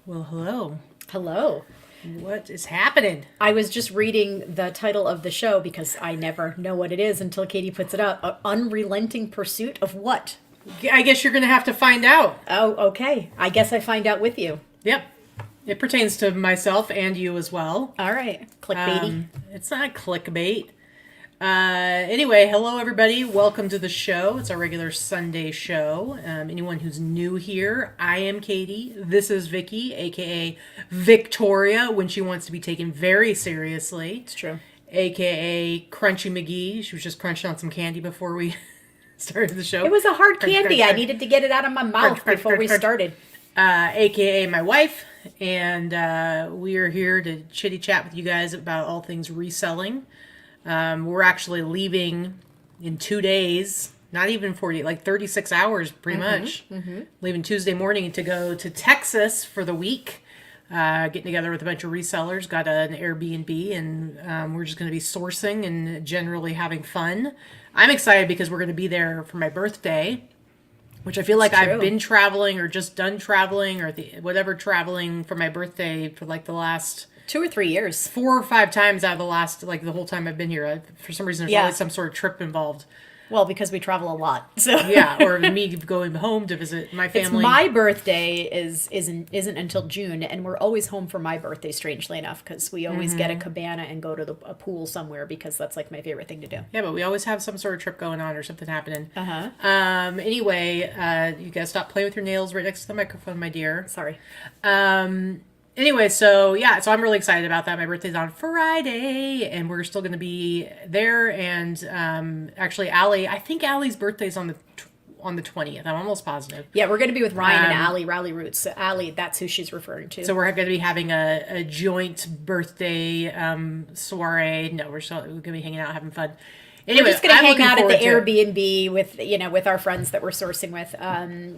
Well, hello. Hello. What is happening? I was just reading the title of the show because I never know what it is until Katie puts it up. Unrelenting pursuit of what? I guess you're going to have to find out. Oh, okay. I guess I find out with you. Yep. It pertains to myself and you as well. All right. Clickbaity. It's not clickbait. Anyway, hello everybody. Welcome to the show. It's our regular Sunday show. Anyone who's new here, I am Katie. This is Vicky, aka Victoria, when she wants to be taken very seriously. It's true. AKA Crunchy McGee. She was just crunching on some candy before we started the show. It was a hard Crunch, candy. crunch, I crunch. needed to get it out of my mouth before we started. AKA my wife, and we are here to chitty chat with you guys about all things reselling. We're actually leaving in 2 days, not even 40, like 36 hours pretty much. Leaving Tuesday morning to go to Texas for the week, getting together with a bunch of resellers, got an Airbnb, and we're just going to be sourcing and generally having fun. I'm excited because we're going to be there for my birthday, which I feel like I've been traveling or just done traveling or whatever traveling for my birthday for like the last 2 or 3 years. 4 or 5 times out of the last, like the whole time I've been here. For some reason, there's always some sort of trip involved. Well, because we travel a lot. So Yeah, or me going home to visit my family. my birthday isn't until June, and we're always home for my birthday, strangely enough, because we always get a cabana and go to a pool somewhere because that's like my favorite thing to do. Yeah, but we always have some sort of trip going on or something happening. Anyway, you guys stop playing with your nails right next to the microphone, my dear. Sorry. Anyway, so I'm really excited about that. My birthday's on Friday, and we're still going to be there. And actually, I think Allie's birthday's on the 20th. I'm almost positive. Yeah, we're going to be with Ryan and Allie, Rally Roots. So Allie, that's who she's referring to. So we're going to be having a joint birthday soiree. No, we're going to be hanging out, having fun. Anyway, we're just going to hang out at the forward to Airbnb with our friends that we're sourcing with.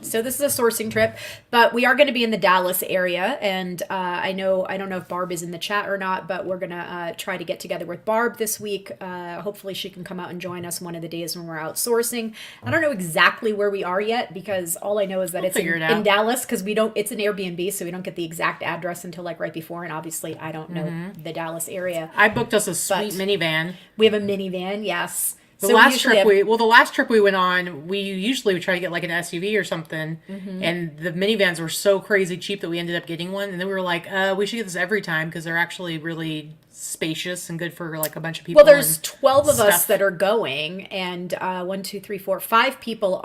So this is a sourcing trip, but we are going to be in the Dallas area, and I don't know if Barb is in the chat or not, but we're going to try to get together with Barb this week. Hopefully she can come out and join us one of the days when we're out sourcing. I don't know exactly where we are yet because all I know is that it's in Dallas because it's an Airbnb, so we don't get the exact address until like right before, and obviously I don't know the Dallas area. I booked us a sweet minivan. We have a minivan, yes. The last trip we went on, we usually would try to get like an SUV or something, and the minivans were so crazy cheap that we ended up getting one. And then we were like, we should get this every time because they're actually really spacious and good for like a bunch of people. Well, there's 12 of us that are going, and 1, 2, 3, 4, 5 people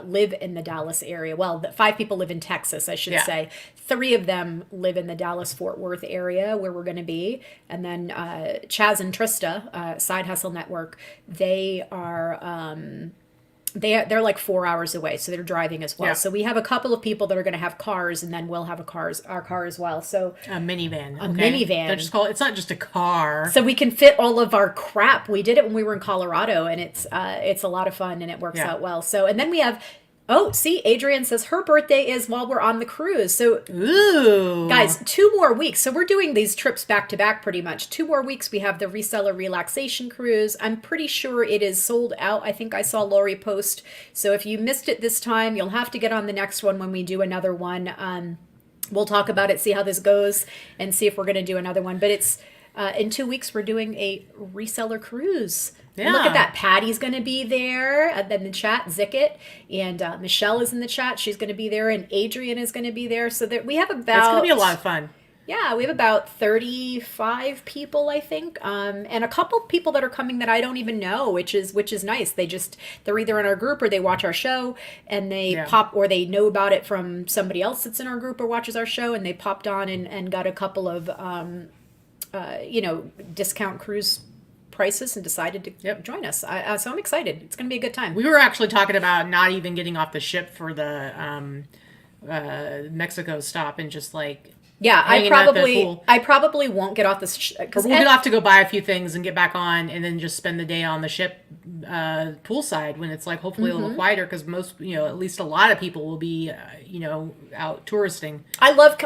live in the Dallas area. Well, 5 people live in Texas, I should say. 3 of them live in the Dallas-Fort Worth area where we're going to be, and then Chaz and Trista, Side Hustle Network, they are they're like 4 hours away, so they're driving as well. Yeah. So we have a couple of people that are going to have cars, and then we'll have our car as well. So a minivan, minivan. They're just it's not just a car. So we can fit all of our crap. We did it when we were in Colorado, and it's a lot of fun, and it works out well. So and then we have. Oh, see, Adrienne says her birthday is while we're on the cruise. So, guys, 2 more weeks. So we're doing these trips back to back pretty much. 2 more weeks. We have the Reseller Relaxation Cruise. I'm pretty sure it is sold out. I think I saw Lori post. So if you missed it this time, you'll have to get on the next one when we do another one. We'll talk about it, see how this goes, and see if we're going to do another one. But it's in 2 weeks, we're doing a reseller cruise. Yeah. Look at that. Patty's going to be there. And then the chat, Zicket. And Michelle is in the chat. She's going to be there. And Adrienne is going to be there. So that we have about... It's going to be a lot of fun. Yeah, we have about 35 people, I think. And a couple people that are coming that I don't even know, which is nice. They're either in our group or they watch our show and they pop, or they know about it from somebody else that's in our group or watches our show, and they popped on and got a couple of, discount cruise prices and decided to join us. So I'm excited. It's going to be a good time. We were actually talking about not even getting off the ship for the Mexico stop and just like I probably won't get off the ship. We'll get off to go buy a few things and get back on, and then just spend the day on the ship poolside when it's like hopefully a little quieter because most at least a lot of people will be out touristing. I love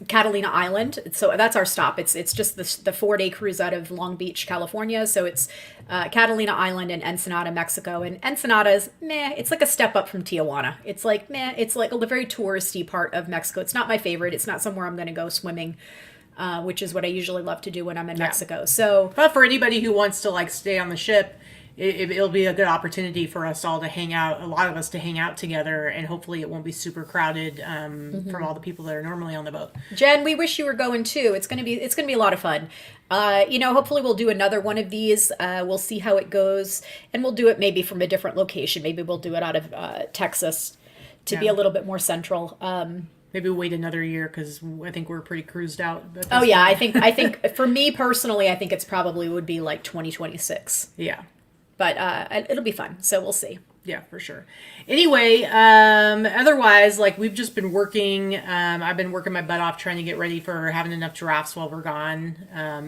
Catalina Island. So that's our stop. It's just the 4-day cruise out of Long Beach, California. So it's Catalina Island and Ensenada, Mexico. And Ensenada's meh. It's like a step up from Tijuana. It's like meh. It's like a very touristy part of Mexico. It's not my favorite. It's not somewhere I'm going to go swimming, which is what I usually love to do when I'm in Mexico. So, but for anybody who wants to like stay on the ship, it'll be a good opportunity for us all to hang out, a lot of us to hang out together, and hopefully it won't be super crowded from all the people that are normally on the boat. Jen, we wish you were going too. It's gonna be a lot of fun. Hopefully we'll do another one of these. We'll see how it goes, and we'll do it maybe from a different location. Maybe we'll do it out of Texas to be a little bit more central. Maybe we'll wait another year because I think we're pretty cruised out. Oh yeah, I think for me personally, I think it's probably would be like 2026. Yeah. But it'll be fun, so we'll see. Yeah, for sure. Anyway, otherwise, like we've just been working. I've been working my butt off trying to get ready for having enough giraffes while we're gone.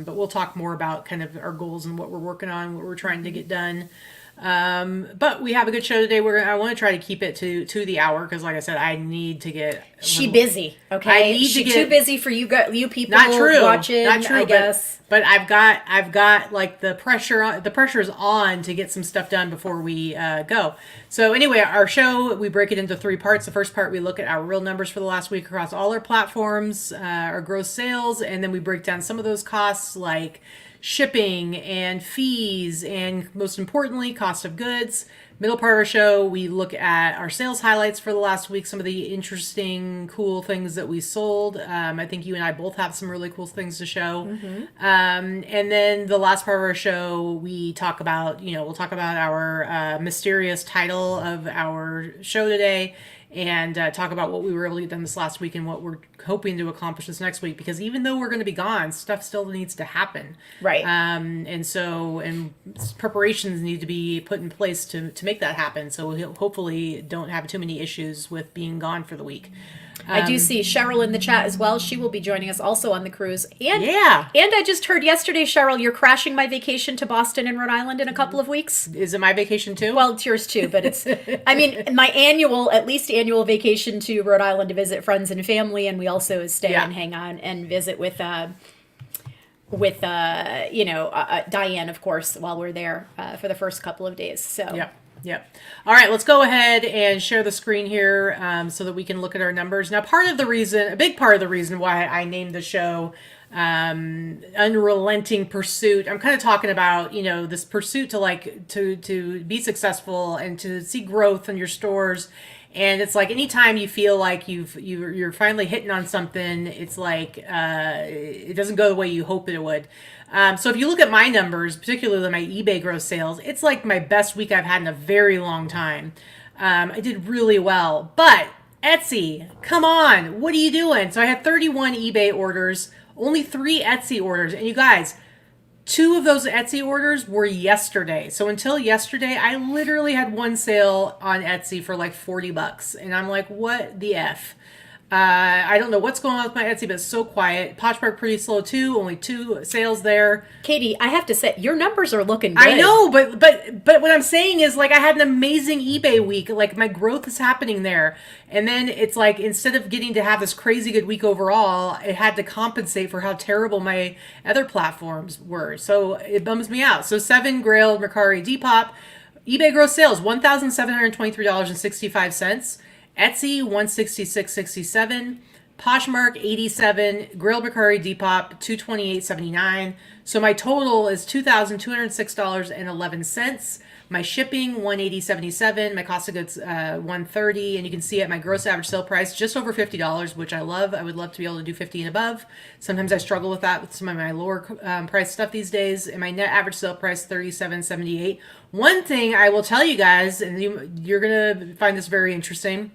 But we'll talk more about kind of our goals and what we're working on, what we're trying to get done. But we have a good show today. I want to try to keep it to the hour because, like I said, I need to get. Busy. Okay, she's too busy for you people. Not true. Watching. Not true. I guess. But I've got like the pressure's on to get some stuff done before we go. So anyway, our show, we break it into 3 parts. The first part, we look at our real numbers for the last week across all our platforms, our gross sales, and then we break down some of those costs like shipping and fees, and most importantly, cost of goods. Middle part of our show, we look at our sales highlights for the last week, some of the interesting, cool things that we sold. I think you and I both have some really cool things to show. Mm-hmm. And then the last part of our show, we'll talk about our mysterious title of our show today, and talk about what we were able to get done this last week and what we're hoping to accomplish this next week. Because even though we're going to be gone, stuff still needs to happen. Right. And preparations need to be put in place to make that happen. So we hopefully don't have too many issues with being gone for the week. I do see Cheryl in the chat as well. She will be joining us also on the cruise. And yeah. And I just heard yesterday, Cheryl, you're crashing my vacation to Boston and Rhode Island in a couple of weeks. Is it my vacation too? Well, it's yours too, but it's, I mean, my at least annual vacation to Rhode Island to visit friends and family. And we also stay and hang on and visit with Diane, of course, while we're there for the first couple of days. So yeah. Yep. All right, let's go ahead and share the screen here so that we can look at our numbers. Now, a big part of the reason why I named the show Unrelenting Pursuit, I'm kind of talking about, this pursuit to be successful and to see growth in your stores. And it's like anytime you feel like you're finally hitting on something, it's like it doesn't go the way you hope it would. So if you look at my numbers, particularly my eBay gross sales, it's like my best week I've had in a very long time. I did really well. But Etsy, come on, what are you doing? So I had 31 eBay orders, only 3 Etsy orders. And you guys, 2 of those Etsy orders were yesterday. So until yesterday, I literally had 1 sale on Etsy for like $40. And I'm like, what the F? I don't know what's going on with my Etsy, but it's so quiet. Poshmark pretty slow too. Only 2 sales there. Katie, I have to say, your numbers are looking good. I know, but what I'm saying is like I had an amazing eBay week. Like my growth is happening there. And then it's like instead of getting to have this crazy good week overall, it had to compensate for how terrible my other platforms were. So it bums me out. So 7 Grailed, Mercari, Depop. eBay gross sales, $1,723.65. Etsy, $166.67, Poshmark, $87, Grilled Mercari Depop, $228.79. So my total is $2,206.11. My shipping, $180.77. My cost of goods, $130, and you can see at my gross average sale price just over $50, which I love. I would love to be able to do 50 and above. Sometimes I struggle with that with some of my lower price stuff these days. And my net average sale price, $37.78. One thing I will tell you guys, and you're gonna find this very interesting.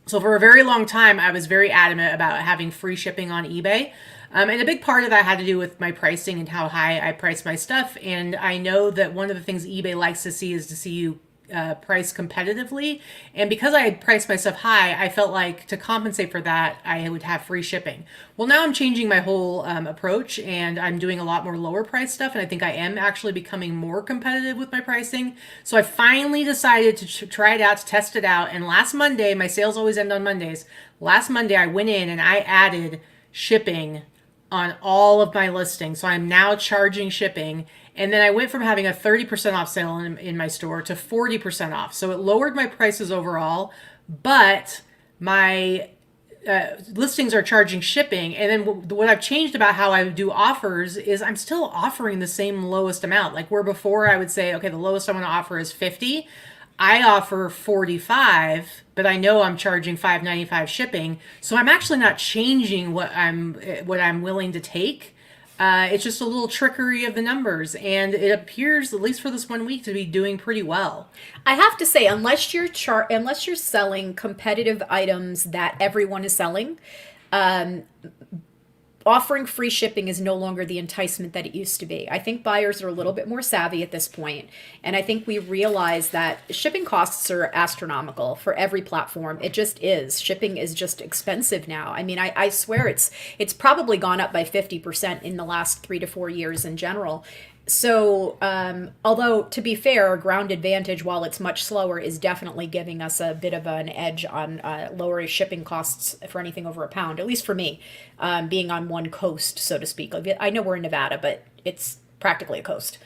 So for a very long time, I was very adamant about having free shipping on eBay. And a big part of that had to do with my pricing and how high I price my stuff. And I know that one of the things eBay likes to see is to see you price competitively. And because I had priced my stuff high, I felt like to compensate for that, I would have free shipping. Well, now I'm changing my whole approach and I'm doing a lot more lower price stuff. And I think I am actually becoming more competitive with my pricing. So I finally decided to try it out, to test it out. And last Monday, my sales always end on Mondays. Last Monday, I went in and I added shipping on all of my listings. So I'm now charging shipping. And then I went from having a 30% off sale in my store to 40% off. So it lowered my prices overall, but my listings are charging shipping. And then what I've changed about how I do offers is I'm still offering the same lowest amount. Like where before I would say, okay, the lowest I want to offer is 50. I offer 45, but I know I'm charging $5.95 shipping. So I'm actually not changing what I'm willing to take. It's just a little trickery of the numbers, and it appears, at least for this 1 week, to be doing pretty well. I have to say, unless you're selling competitive items that everyone is selling, offering free shipping is no longer the enticement that it used to be. I think buyers are a little bit more savvy at this point, and I think we realize that shipping costs are astronomical for every platform. It just is. Shipping is just expensive now. I mean, I swear it's probably gone up by 50% in the last 3 to 4 years in general. So, although to be fair, Ground Advantage, while it's much slower, is definitely giving us a bit of an edge on lower shipping costs for anything over £1, at least for me, being on one coast, so to speak. Like, I know we're in Nevada, but it's practically a coast.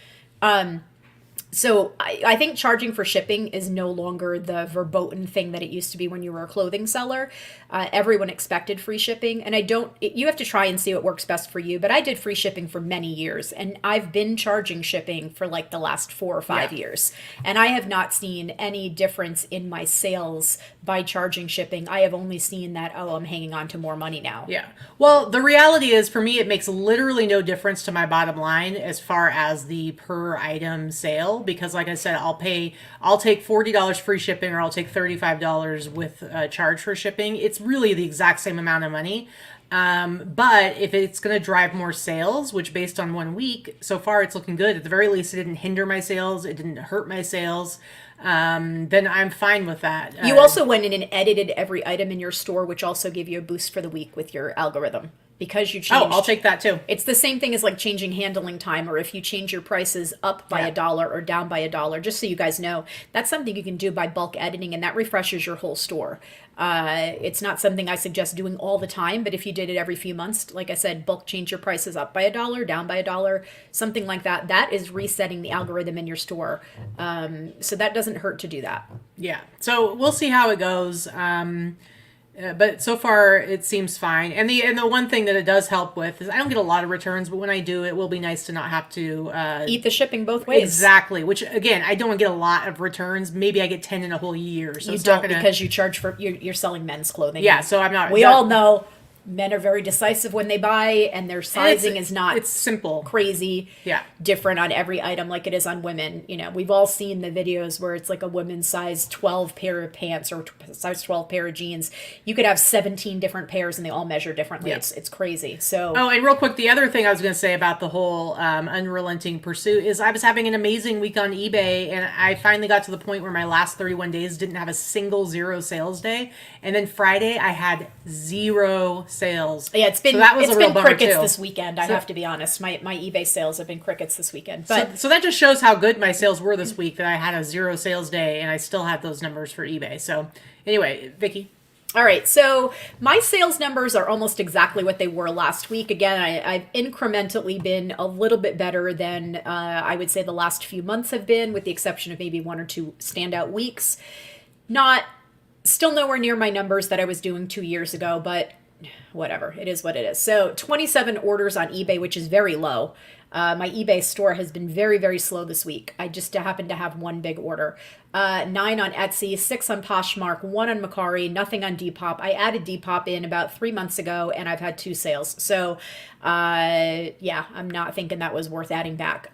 So I think charging for shipping is no longer the verboten thing that it used to be when you were a clothing seller. Everyone expected free shipping, and you have to try and see what works best for you, but I did free shipping for many years, and I've been charging shipping for like the last 4 or 5 years, and I have not seen any difference in my sales by charging shipping. I have only seen that, I'm hanging on to more money now. Yeah. Well, the reality is, for me, it makes literally no difference to my bottom line as far as the per item sale, because like I said, I'll take $40 free shipping, or I'll take $35 with charge for shipping. It's really the exact same amount of money. But if it's going to drive more sales, which based on 1 week, so far it's looking good. At the very least, it didn't hinder my sales. It didn't hurt my sales. Then I'm fine with that. You also went in and edited every item in your store, which also gave you a boost for the week with your algorithm. Because you changed. Oh, I'll take that too. It's the same thing as like changing handling time, or if you change your prices up by $1 or down by $1, just so you guys know, that's something you can do by bulk editing, and that refreshes your whole store. It's not something I suggest doing all the time, but if you did it every few months, like I said, bulk change your prices up by $1, down by $1, something like that. That is resetting the algorithm in your store. So that doesn't hurt to do that. Yeah. So we'll see how it goes. But so far it seems fine. And the one thing that it does help with is I don't get a lot of returns, but when I do, it will be nice to not have to eat the shipping both ways. Exactly. Which again, I don't get a lot of returns. Maybe I get 10 in a whole year. So you don't because you charge for you're selling men's clothing. Yeah. So I'm not. We all know. Men are very decisive when they buy, and their sizing is not it's simple, crazy, different on every item like it is on women. You know, we've all seen the videos where it's like a woman's size 12 pair of pants or size 12 pair of jeans. You could have 17 different pairs and they all measure differently. Yeah. It's crazy. So and real quick, the other thing I was going to say about the whole unrelenting pursuit is I was having an amazing week on eBay, and I finally got to the point where my last 31 days didn't have a single 0 sales day, and then Friday I had 0 sales. Yeah, it's been crickets this weekend. I have to be honest. My eBay sales have been crickets this weekend. But so that just shows how good my sales were this week, that I had a 0 sales day and I still have those numbers for eBay. So anyway, Vicky. All right, so my sales numbers are almost exactly what they were last week. Again, I've incrementally been a little bit better than I would say the last few months have been, with the exception of maybe 1 or 2 standout weeks. Still nowhere near my numbers that I was doing 2 years ago, but whatever. It is what it is. So 27 orders on eBay, which is very low. My eBay store has been very, very slow this week. I just happened to have 1 big order. 9 on Etsy, 6 on Poshmark, 1 on Mercari, nothing on Depop. I added Depop in about 3 months ago, and I've had 2 sales. So, I'm not thinking that was worth adding back.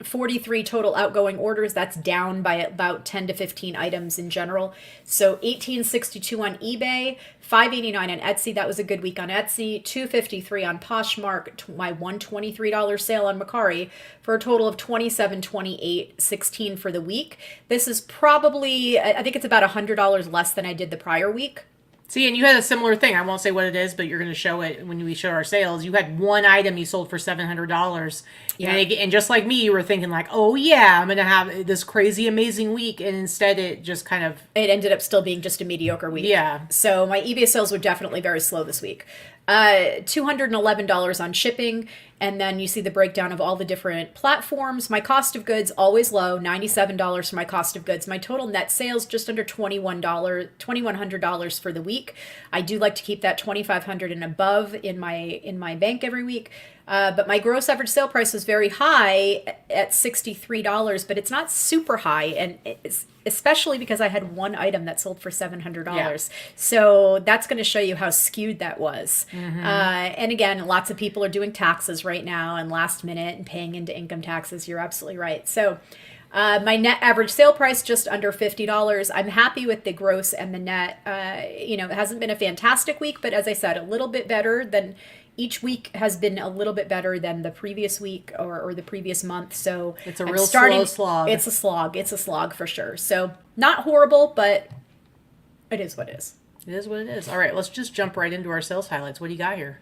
43 total outgoing orders. That's down by about 10 to 15 items in general. So 1862 on eBay, 589 on Etsy. That was a good week on Etsy. 253 on Poshmark. My $123 sale on Mercari for a total of 27.28, 16 for the week. This is probably, I think it's about $100 less than I did the prior week. See, and you had a similar thing. I won't say what it is, but you're going to show it when we show our sales. You had 1 item you sold for $700. Yeah. And just like me, you were thinking like, oh yeah, I'm going to have this crazy, amazing week. And instead it just it ended up still being just a mediocre week. Yeah. So my eBay sales were definitely very slow this week. $211 on shipping, and then you see the breakdown of all the different platforms. My cost of goods always low, $97 for my cost of goods. My total net sales just under $2,100 for the week. I do like to keep that $2,500 and above in my bank every week. But my gross average sale price was very high at $63, but it's not super high, and it's especially because I had one item that sold for $700. Yeah. So that's going to show you how skewed that was. And again, lots of people are doing taxes right now and last minute and paying into income taxes. You're absolutely right. So my net average sale price just under $50. I'm happy with the gross and the net. It hasn't been a fantastic week, but as I said, a little bit better than each week has been a little bit better than the previous week or the previous month. So it's a real slow slog. It's a slog. It's a slog for sure. So not horrible, but it is what it is. It is what it is. All right, let's just jump right into our sales highlights. What do you got here?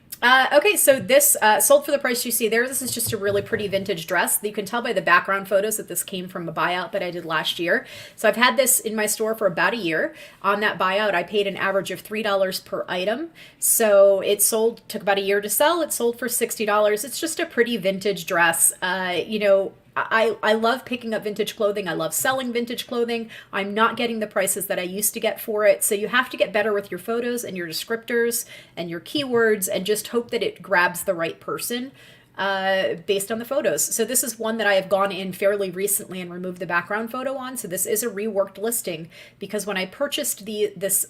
Okay, so this sold for the price you see there. This is just a really pretty vintage dress. You can tell by the background photos that this came from a buyout that I did last year. So I've had this in my store for about a year. On that buyout, I paid an average of $3 per item. So it took about a year to sell. It sold for $60. It's just a pretty vintage dress. I love picking up vintage clothing. I love selling vintage clothing. I'm not getting the prices that I used to get for it. So you have to get better with your photos and your descriptors and your keywords and just hope that it grabs the right person based on the photos. So this is one that I have gone in fairly recently and removed the background photo on. So this is a reworked listing because when I purchased this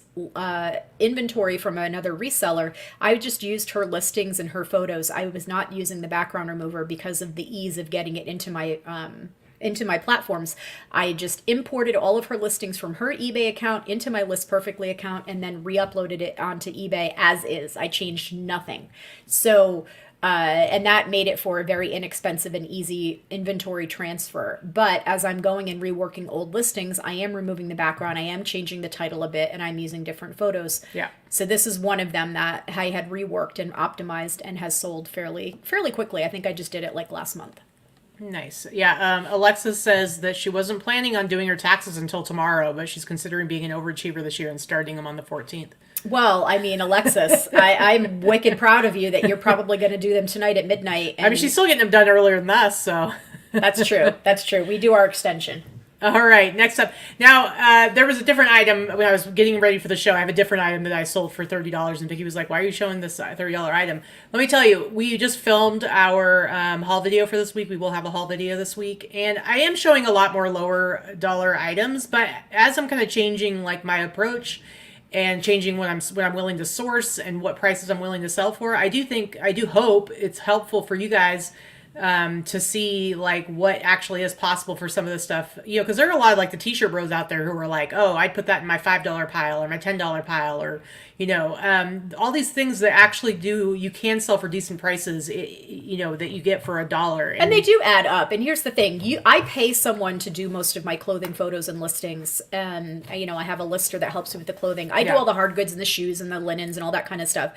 inventory from another reseller, I just used her listings and her photos. I was not using the background remover because of the ease of getting it into my platforms. I just imported all of her listings from her eBay account into my List Perfectly account and then re-uploaded it onto eBay as is. I changed nothing. So and that made it for a very inexpensive and easy inventory transfer. But as I'm going and reworking old listings, I am removing the background, I am changing the title a bit, and I'm using different photos. Yeah. So this is one of them that I had reworked and optimized and has sold fairly quickly. I think I just did it like last month. Nice. Yeah. Alexis says that she wasn't planning on doing her taxes until tomorrow, but she's considering being an overachiever this year and starting them on the 14th. Well, I mean, Alexis, I'm wicked proud of you that you're probably going to do them tonight at midnight. I mean, she's still getting them done earlier than us, so. That's true. That's true. We do our extension. All right, next up. Now, there was a different item when I was getting ready for the show. I have a different item that I sold for $30, and Vicki was like, why are you showing this $30 item? Let me tell you, we just filmed our haul video for this week. We will have a haul video this week, and I am showing a lot more lower dollar items, but as I'm kind of changing like my approach and changing what I'm willing to source and what prices I'm willing to sell for, I do hope it's helpful for you guys to see like what actually is possible for some of this stuff, because there are a lot of like the t-shirt bros out there who are like, oh, I'd put that in my $5 pile or my $10 pile, or all these things that actually you can sell for decent prices, that you get for $1. And they do add up. And here's the thing, I pay someone to do most of my clothing photos and listings. And I have a lister that helps me with the clothing. I do all the hard goods and the shoes and the linens and all that kind of stuff.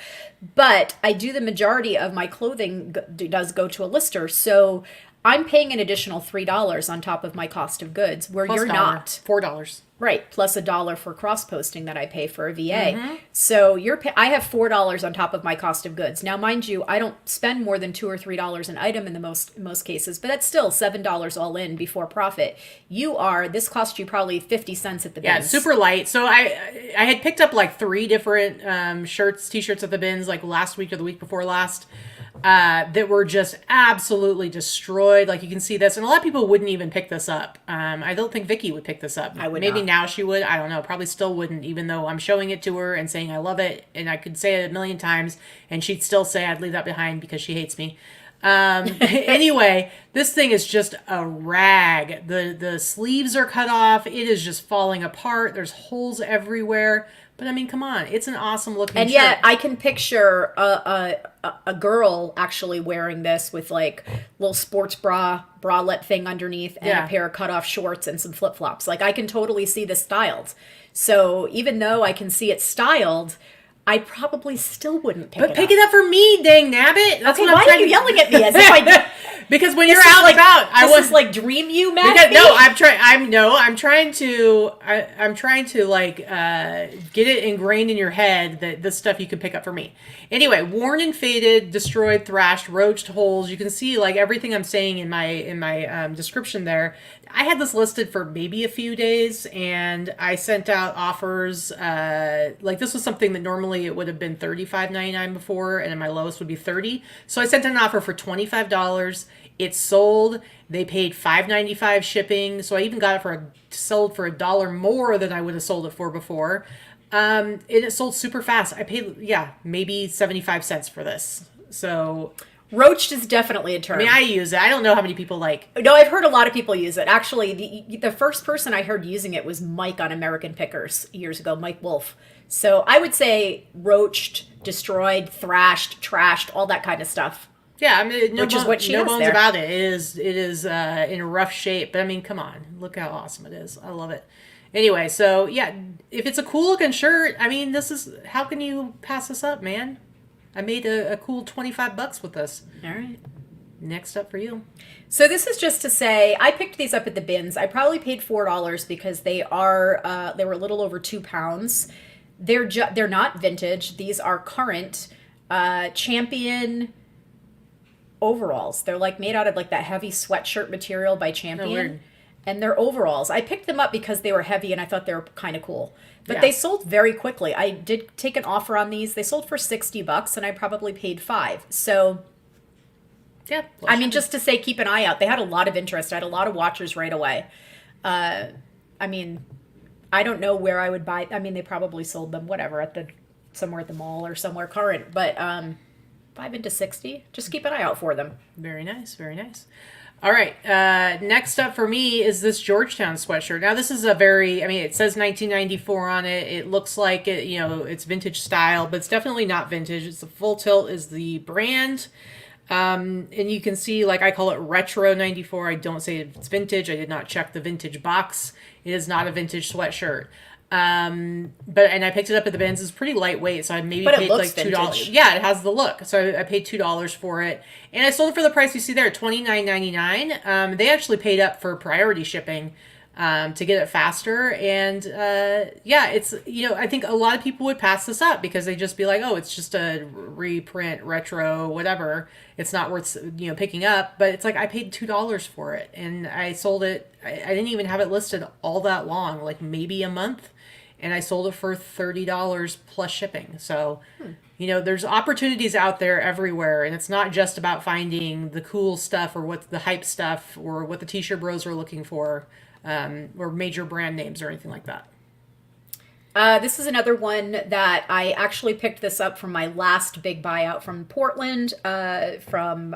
But I do the majority of my clothing does go to a lister. So I'm paying an additional $3 on top of my cost of goods, where plus you're not. $4. Right, plus $1 for cross-posting that I pay for a VA. Mm-hmm. So I have $4 on top of my cost of goods. Now, mind you, I don't spend more than $2 or $3 an item in the most cases, but that's still $7 all in before profit. This cost you probably 50 cents at the bins. Yeah, super light. So I had picked up like 3 different t-shirts at the bins like last week or the week before last. That were just absolutely destroyed. Like you can see this, and a lot of people wouldn't even pick this up. I don't think Vicki would pick this up. I would Maybe not. Now she would. I don't know. Probably still wouldn't, even though I'm showing it to her and saying I love it, and I could say it a million times, and she'd still say I'd leave that behind because she hates me. Anyway, this thing is just a rag. The sleeves are cut off. It is just falling apart. There's holes everywhere. But I mean, come on, it's an awesome looking and shirt. yet I can picture a girl actually wearing this with like little sports bralette thing underneath and a pair of cut off shorts and some flip flops. Like I can totally see this styled. So even though I can see it styled, I probably still wouldn't pick it up. But pick it up for me, dang nabbit. That's okay, why are you yelling at me as if I did? Because when you're out and about, this is like dream you, Matt. I'm trying to like get it ingrained in your head that this stuff you can pick up for me. Anyway, worn and faded, destroyed, thrashed, roached, holes. You can see like everything I'm saying in my description there. I had this listed for maybe a few days, and I sent out offers. Like this was something that normally it would have been $35.99 before, and then my lowest would be $30. So I sent an offer for $25. It sold. They paid $5.95 shipping. So I even got it sold for $1 more than I would have sold it for before. And it sold super fast. I paid maybe 75 cents for this. So. Roached is definitely a term. I mean, I use it. I don't know how many people like. No, I've heard a lot of people use it. Actually, the first person I heard using it was Mike on American Pickers years ago, Mike Wolf. So I would say roached, destroyed, thrashed, trashed, all that kind of stuff. Yeah, I mean, no bones about it. It is in a rough shape, but I mean, come on, look how awesome it is. I love it. Anyway, so yeah, if it's a cool looking shirt, I mean, how can you pass this up, man? I made a cool $25 with this. All right. Next up for you. So this is just to say, I picked these up at the bins. I probably paid $4 because they were a little over 2 pounds. They're not vintage. These are current Champion overalls. They're like made out of like that heavy sweatshirt material by Champion. Oh, weird. And they're overalls. I picked them up because they were heavy and I thought they were kind of cool. But they sold very quickly. I did take an offer on these. They sold for $60 and I probably paid $5. So yeah, I mean, just to say, keep an eye out. They had a lot of interest. I had a lot of watchers right away. I mean, I don't know where I would buy. I mean, they probably sold them somewhere at the mall or somewhere current. But 5 into 60. Just keep an eye out for them. Very nice. Very nice. All right. Next up for me is this Georgetown sweatshirt. Now, this is it says 1994 on it. It looks like it's vintage style, but it's definitely not vintage. It's the Full Tilt is the brand. And you can see, like, I call it retro 94. I don't say it's vintage. I did not check the vintage box. It is not a vintage sweatshirt. And I picked it up at the bins. It's pretty lightweight, so I maybe paid like $2. Vintage. Yeah, it has the look. So I paid $2 for it, and I sold it for the price you see there, $29.99. They actually paid up for priority shipping to get it faster, and it's I think a lot of people would pass this up because they just be like, oh, it's just a reprint, retro, whatever. It's not worth picking up, but it's like I paid $2 for it, and I sold it. I didn't even have it listed all that long, like maybe a month. And I sold it for $30 plus shipping. So, there's opportunities out there everywhere. And it's not just about finding the cool stuff or what the hype stuff or what the t-shirt bros are looking for or major brand names or anything like that. This is another one that I actually picked this up from my last big buyout from Portland, from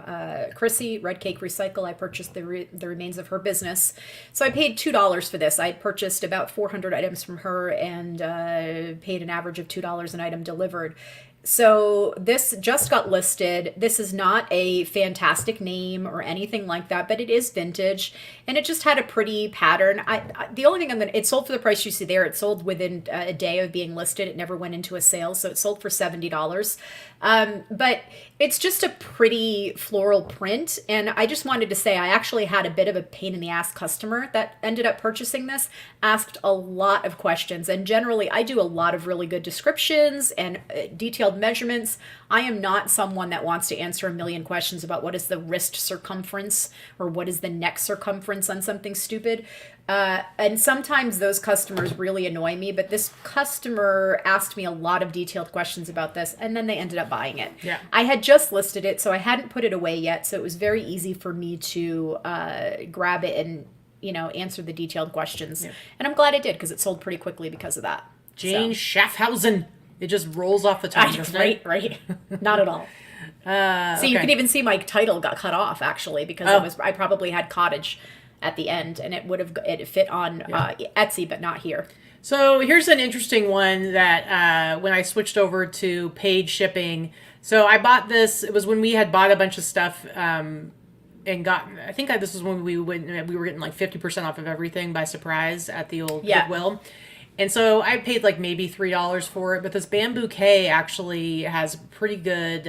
Chrissy, Red Cake Recycle. I purchased the remains of her business. So I paid $2 for this. I purchased about 400 items from her and paid an average of $2 an item delivered. So this just got listed. This is not a fantastic name or anything like that, but it is vintage, and it just had a pretty pattern. The only thing it sold for the price you see there. It sold within a day of being listed. It never went into a sale, so it sold for $70. But it's just a pretty floral print, and I just wanted to say I actually had a bit of a pain in the ass customer that ended up purchasing this, asked a lot of questions, and generally I do a lot of really good descriptions and detailed measurements. I am not someone that wants to answer a million questions about what is the wrist circumference or what is the neck circumference on something stupid. And sometimes those customers really annoy me, but this customer asked me a lot of detailed questions about this, and then they ended up buying it. Yeah. I had just listed it, so I hadn't put it away yet, so it was very easy for me to grab it and answer the detailed questions. Yeah. And I'm glad I did, because it sold pretty quickly because of that. Jane Schaffhausen. It just rolls off the tongue. Right. Not at all. So you can even see my title got cut off, actually, because I probably had cottage at the end, and it fit on Etsy, but not here. So here's an interesting one that when I switched over to paid shipping. So I bought this. It was when we had bought a bunch of stuff and I think this was when we were getting like 50% off of everything by surprise at the old Goodwill. And so I paid like maybe $3 for it, but this Bamboo K actually has pretty good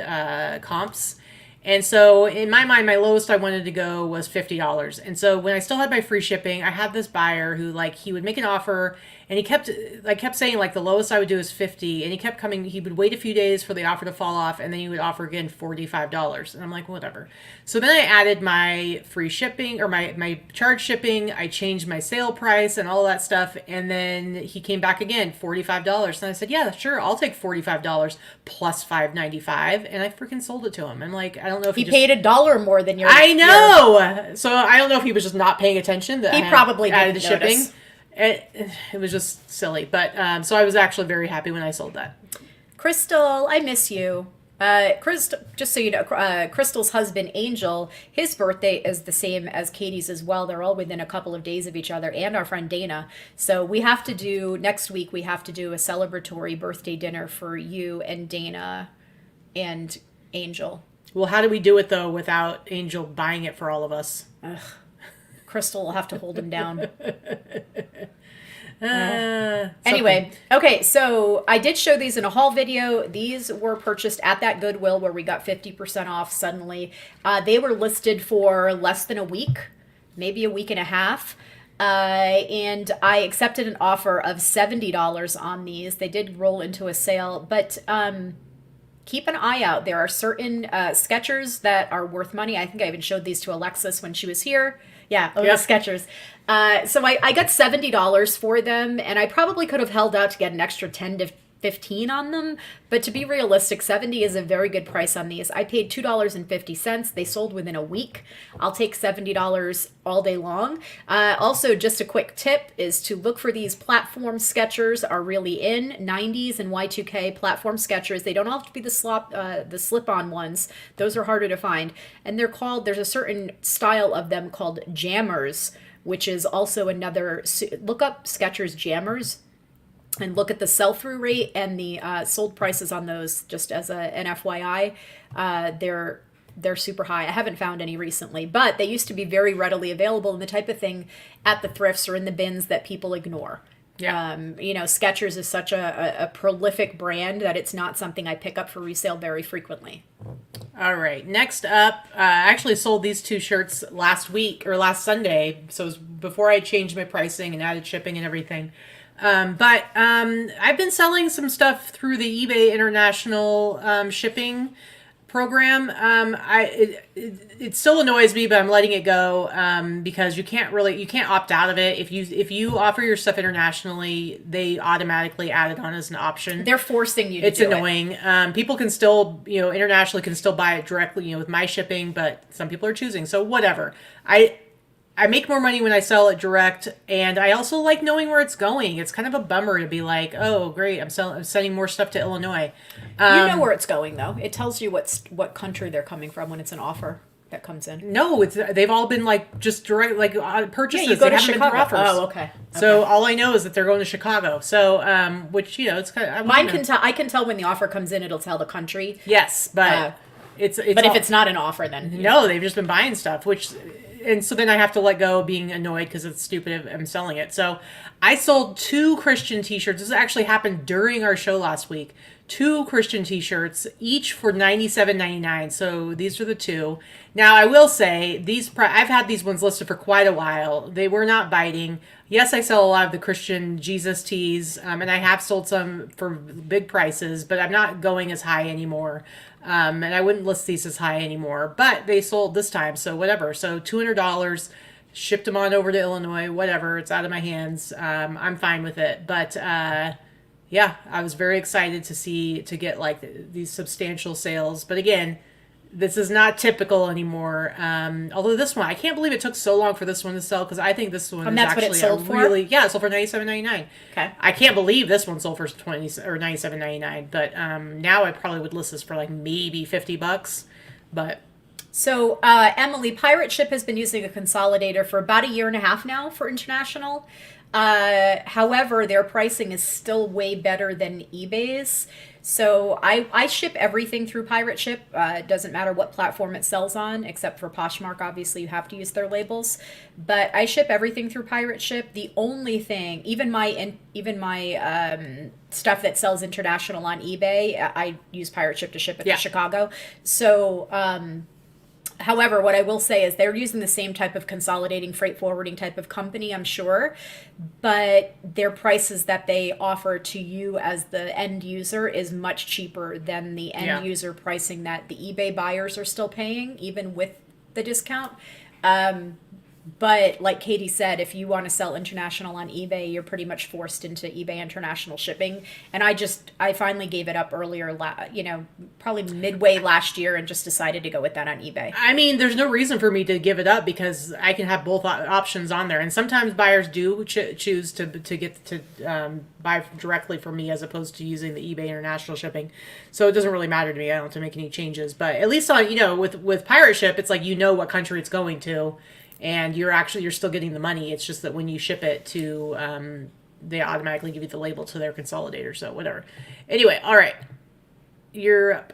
comps. And so in my mind, my lowest I wanted to go was $50. And so when I still had my free shipping, I had this buyer who like he would make an offer and he kept saying like the lowest I would do is 50, and he kept coming. He would wait a few days for the offer to fall off, and then he would offer again $45. And I'm like, whatever. So then I added my free shipping or my charge shipping. I changed my sale price and all that stuff, and then he came back again, $45. And I said, yeah, sure, I'll take $45 plus $5.95, and I freaking sold it to him. I'm like, I don't know if he paid $1 more than your. I know. So I don't know if he was just not paying attention. That he probably added didn't the shipping. notice. It was just silly, but so I was actually very happy when I sold that. Crystal, I miss you. Crystal, just so you know, Crystal's husband Angel, his birthday is the same as Katie's as well. They're all within a couple of days of each other, and our friend Dana. So we have to do next week. We have to do a celebratory birthday dinner for you and Dana and Angel. Well, how do we do it though without Angel buying it for all of us? Ugh. Crystal will have to hold him down. Anyway, okay, so I did show these in a haul video. These were purchased at that Goodwill where we got 50% off suddenly. They were listed for less than a week, maybe a week and a half. And I accepted an offer of $70 on these. They did roll into a sale, but keep an eye out. There are certain Skechers that are worth money. I think I even showed these to Alexis when she was here. Yeah, the Skechers. So I got $70 for them, and I probably could have held out to get an extra 10 to 15 on them, but to be realistic, 70 is a very good price on these. I paid $2.50. They sold within a week. I'll take $70 all day long. Also, just a quick tip is to look for these platform Skechers are really in 90s and Y2K platform Skechers. They don't have to be the slip-on ones. Those are harder to find. And they're called, there's a certain style of them called jammers, which is also another, look up Skechers jammers and look at the sell-through rate and the sold prices on those, just as an FYI. They're super high. I haven't found any recently, but they used to be very readily available and the type of thing at the thrifts or in the bins that people ignore. Yeah. Skechers is such a prolific brand that it's not something I pick up for resale very frequently. All right. Next up, I actually sold these two shirts last Sunday. So it was before I changed my pricing and added shipping and everything. But I've been selling some stuff through the eBay International shipping program. It still annoys me, but I'm letting it go because you can't opt out of it. If you offer your stuff internationally, they automatically add it on as an option. They're forcing you to It's annoying. People can still, internationally can still buy it directly, with my shipping, but some people are choosing. So whatever. I make more money when I sell it direct, and I also like knowing where it's going. It's kind of a bummer to be like, oh, great, I'm sending more stuff to Illinois. You know where it's going, though. It tells you what country they're coming from when it's an offer that comes in. No, they've all been like just direct purchases. Yeah, you go to Chicago. Oh, okay. So all I know is that they're going to Chicago. So, which it's kind of mine can tell. I can tell when the offer comes in. It'll tell the country. Yes, but it's but if it's not an offer, then no, they've just been buying stuff, which. And so then I have to let go of being annoyed because it's stupid I'm selling it. So I sold 2 Christian t-shirts. This actually happened during our show last week. 2 Christian t-shirts, each for $97.99. So these are the 2. Now I will say I've had these ones listed for quite a while. They were not biting. Yes, I sell a lot of the Christian Jesus tees, and I have sold some for big prices, but I'm not going as high anymore. And I wouldn't list these as high anymore, but they sold this time, so whatever. So $200, shipped them on over to Illinois, whatever. It's out of my hands. I'm fine with it. But yeah, I was very excited to get like these substantial sales. But again, this is not typical anymore. Although this one, I can't believe it took so long for this one to sell because I think this one is that's actually what it sold for? it sold for $97.99. Okay. I can't believe this one sold for $97.99. But now I probably would list this for like maybe $50. But so Emily, Pirate Ship has been using a consolidator for about a year and a half now for international. However, their pricing is still way better than eBay's. So I ship everything through Pirate Ship. It doesn't matter what platform it sells on, except for Poshmark. Obviously, you have to use their labels. But I ship everything through Pirate Ship. The only thing, even my stuff that sells international on eBay, I use Pirate Ship to ship it to Chicago. So however, what I will say is they're using the same type of consolidating freight forwarding type of company, I'm sure, but their prices that they offer to you as the end user is much cheaper than the end user pricing that the eBay buyers are still paying, even with the discount. But like Katie said, if you want to sell international on eBay, you're pretty much forced into eBay international shipping. And I finally gave it up earlier, probably midway last year, and just decided to go with that on eBay. I mean, there's no reason for me to give it up because I can have both options on there. And sometimes buyers do choose to get to buy directly from me as opposed to using the eBay international shipping. So it doesn't really matter to me. I don't have to make any changes. But at least on, with Pirate Ship, it's like what country it's going to. And you're still getting the money. It's just that when you ship it to, they automatically give you the label to their consolidator. So whatever. Anyway, all right. You're up.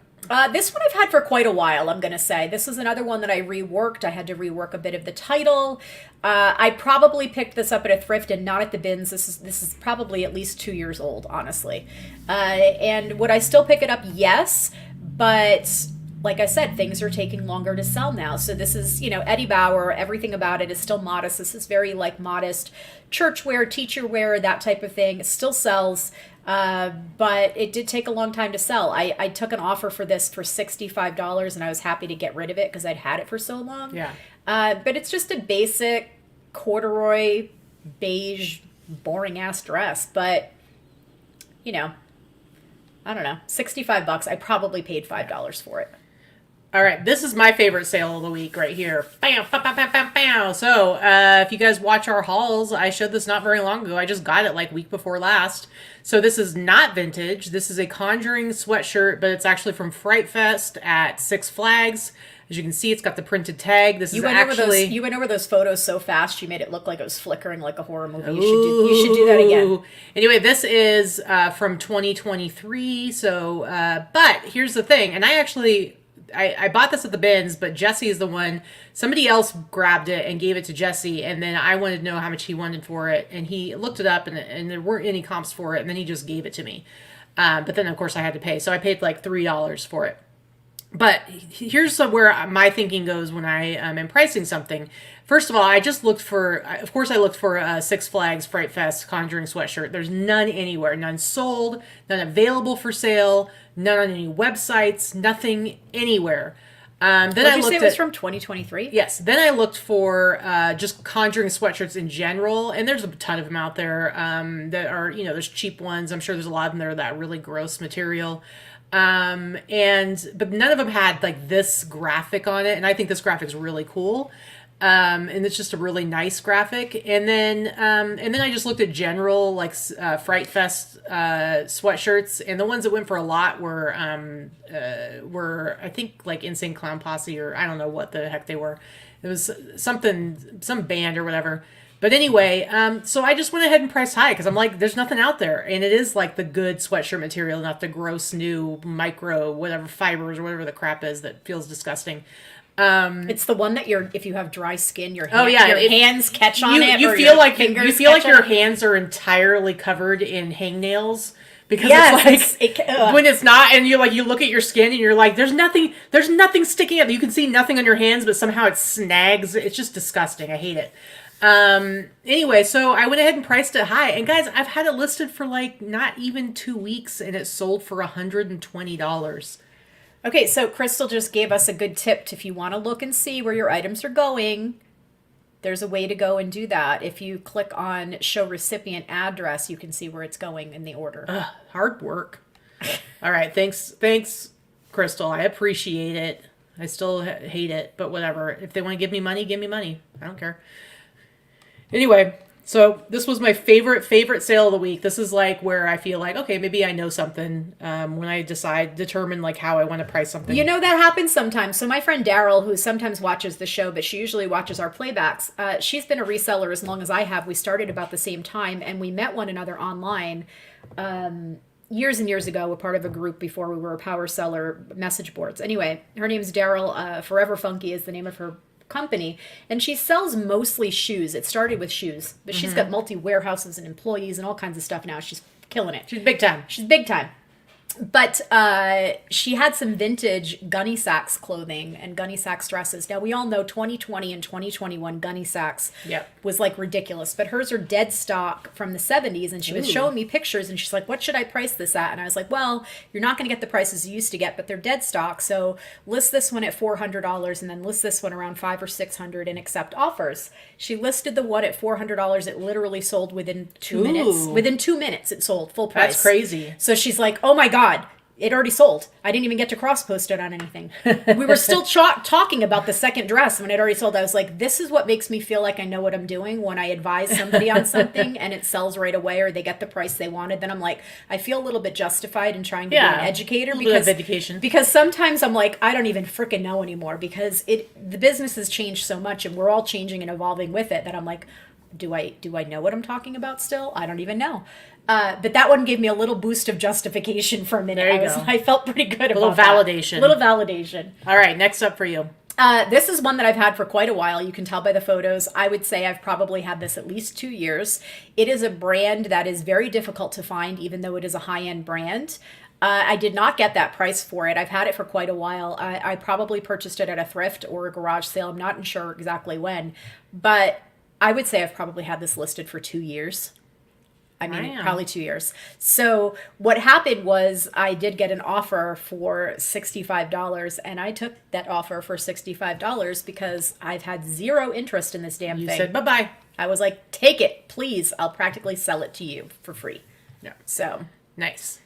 This one I've had for quite a while, I'm going to say. This is another one that I reworked. I had to rework a bit of the title. I probably picked this up at a thrift and not at the bins. This is probably at least 2 years old, honestly. And would I still pick it up? Yes. But like I said, things are taking longer to sell now. So this is, Eddie Bauer, everything about it is still modest. This is very modest church wear, teacher wear, that type of thing. It still sells, but it did take a long time to sell. I took an offer for this for $65 and I was happy to get rid of it because I'd had it for so long. Yeah. But it's just a basic corduroy, beige, boring ass dress. But, I don't know, $65. I probably paid $5 for it. All right, this is my favorite sale of the week right here. Bam, bam, bam, bam, bam, bam. So, if you guys watch our hauls, I showed this not very long ago. I just got it week before last. So this is not vintage. This is a Conjuring Sweatshirt, but it's actually from Fright Fest at Six Flags. As you can see, it's got the printed tag. You went over those photos so fast, you made it look like it was flickering like a horror movie. You should do that again. Anyway, this is from 2023. So, but here's the thing, and I bought this at the bins, but Jesse is the one. Somebody else grabbed it and gave it to Jesse, and then I wanted to know how much he wanted for it, and he looked it up, and there weren't any comps for it, and then he just gave it to me. But then, of course, I had to pay, so I paid $3 for it. But here's where my thinking goes when I am pricing something. First of all, I looked for a Six Flags Fright Fest Conjuring Sweatshirt. There's none anywhere. None sold, none available for sale, none on any websites, nothing anywhere. Then Did you say it was from 2023? Yes. Then I looked for just Conjuring Sweatshirts in general, and there's a ton of them out there that are, there's cheap ones. I'm sure there's a lot of them that are that really gross material. But none of them had this graphic on it, and I think this graphic is really cool. And it's just a really nice graphic. And then I just looked at general Fright Fest sweatshirts, and the ones that went for a lot were I think Insane Clown Posse, or I don't know what the heck they were. It was some band or whatever. But anyway, so I just went ahead and priced high because I'm there's nothing out there. And it is the good sweatshirt material, not the gross new micro, whatever fibers or whatever the crap is that feels disgusting. It's the one that if you have dry skin, your hands catch on it. You feel like your hands are entirely covered in hangnails. Because when it's not, and you look at your skin and you're there's nothing sticking out. You can see nothing on your hands, but somehow it snags. It's just disgusting. I hate it. Anyway, so I went ahead and priced it high. And guys, I've had it listed for not even 2 weeks, and it sold for $120. Okay, so Crystal just gave us a good tip. If you want to look and see where your items are going, there's a way to go and do that. If you click on show recipient address, you can see where it's going in the order. Hard work. All right, thanks, Crystal. I appreciate it. I still hate it, but whatever. If they want to give me money, give me money. I don't care. Anyway, So this was my favorite sale of the week. This is like where I feel like, okay, maybe I know something when I determine like how I want to price something. You know, that happens sometimes. So my friend Daryl, who sometimes watches the show, but she usually watches our playbacks, she's been a reseller as long as I have. We started about the same time, and we met one another online years and years ago. We're part of a group before we were a power seller message boards. Anyway, her name's Daryl. Forever Funky is the name of her company, and she sells mostly shoes. It started with shoes, but she's got multi-warehouses and employees and all kinds of stuff now. She's killing it. She's big time. She's big time. But she had some vintage Gunny Sacks clothing and Gunny Sacks dresses. Now, we all know 2020 and 2021 Gunny Sacks was like ridiculous. But hers are dead stock from the 70s. And she was showing me pictures and she's like, what should I price this at? And I was like, well, you're not going to get the prices you used to get, but they're dead stock. So list this one at $400 and then list this one around $500 or $600 and accept offers. She listed the one at $400. It literally sold within 2 minutes. Within 2 minutes, it sold full price. That's crazy. So she's like, oh my God. It already sold. I didn't even get to cross-post it on anything. We were still talking about the second dress when it already sold. I was like, this is what makes me feel like I know what I'm doing when I advise somebody on something and it sells right away or they get the price they wanted. Then I'm like, I feel a little bit justified in trying to be an educator because sometimes I'm like, I don't even freaking know anymore because the business has changed so much and we're all changing and evolving with it that I'm like, do I know what I'm talking about still? I don't even know. But that one gave me a little boost of justification for a minute. I felt pretty good about that. Validation. Little validation. All right, next up for you. This is one that I've had for quite a while. You can tell by the photos. I would say I've probably had this at least 2 years. It is a brand that is very difficult to find, even though it is a high-end brand. I did not get that price for it. I've had it for quite a while. I probably purchased it at a thrift or a garage sale. I'm not sure exactly when. But I would say I've probably had this listed for 2 years. Probably 2 years. So what happened was I did get an offer for $65 and I took that offer for $65 because I've had zero interest in this damn thing. You said bye-bye. I was like, take it, please. I'll practically sell it to you for free. Yeah. So. Nice.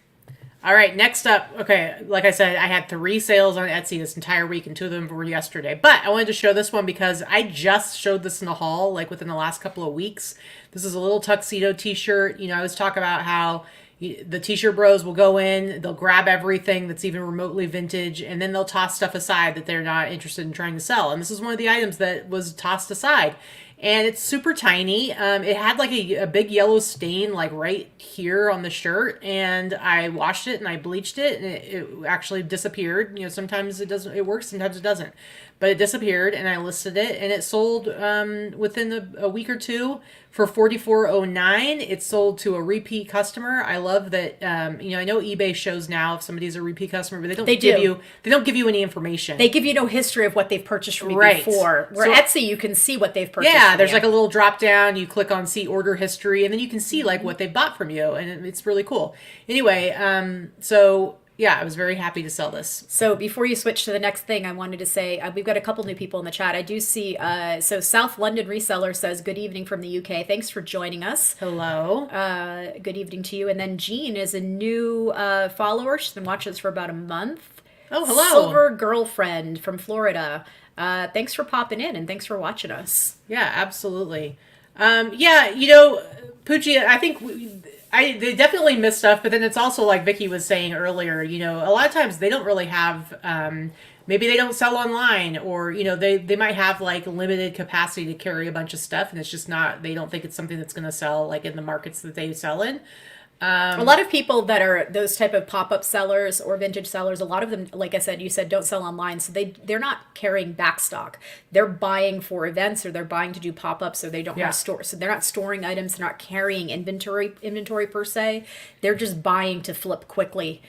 All right, next up. Okay, like I said, I had 3 sales on Etsy this entire week, and 2 of them were yesterday. But I wanted to show this one because I just showed this in the haul, like within the last couple of weeks. This is a little tuxedo t-shirt. You know, I always talk about how the t-shirt bros will go in, they'll grab everything that's even remotely vintage, and then they'll toss stuff aside that they're not interested in trying to sell. And this is one of the items that was tossed aside. And it's super tiny. It had like a big yellow stain like right here on the shirt. And I washed it and I bleached it and it actually disappeared. You know, sometimes it works, sometimes it doesn't. But it disappeared and I listed it and it sold within a week or two for $44.09. It sold to a repeat customer. I love that. You know, I know eBay shows now if somebody's a repeat customer, but they don't give you any information. They give you no history of what they've purchased from you before. Where Etsy, you can see what they've purchased. Yeah, there's like a little drop down. You click on see order history, and then you can see like what they've bought from you, and it's really cool. Anyway, so. Yeah, I was very happy to sell this. So before you switch to the next thing, I wanted to say we've got a couple new people in the chat. I do see, so South London Reseller says, good evening from the UK. Thanks for joining us. Hello. Good evening to you. And then Jean is a new follower. She's been watching us for about a month. Oh, hello. Silver Girlfriend from Florida. Thanks for popping in and thanks for watching us. Yeah, absolutely. Yeah, you know, Poochie, I think... they definitely miss stuff, but then it's also like Vicky was saying earlier, you know, a lot of times they don't really have, maybe they don't sell online or, you know, they might have like limited capacity to carry a bunch of stuff and it's just not, they don't think it's something that's going to sell like in the markets that they sell in. A lot of people that are those type of pop-up sellers or vintage sellers, a lot of them, like I said, you said don't sell online. So they're not carrying back stock. They're buying for events or they're buying to do pop-ups or they don't have store. So they're not storing items. They're not carrying inventory per se. They're just buying to flip quickly,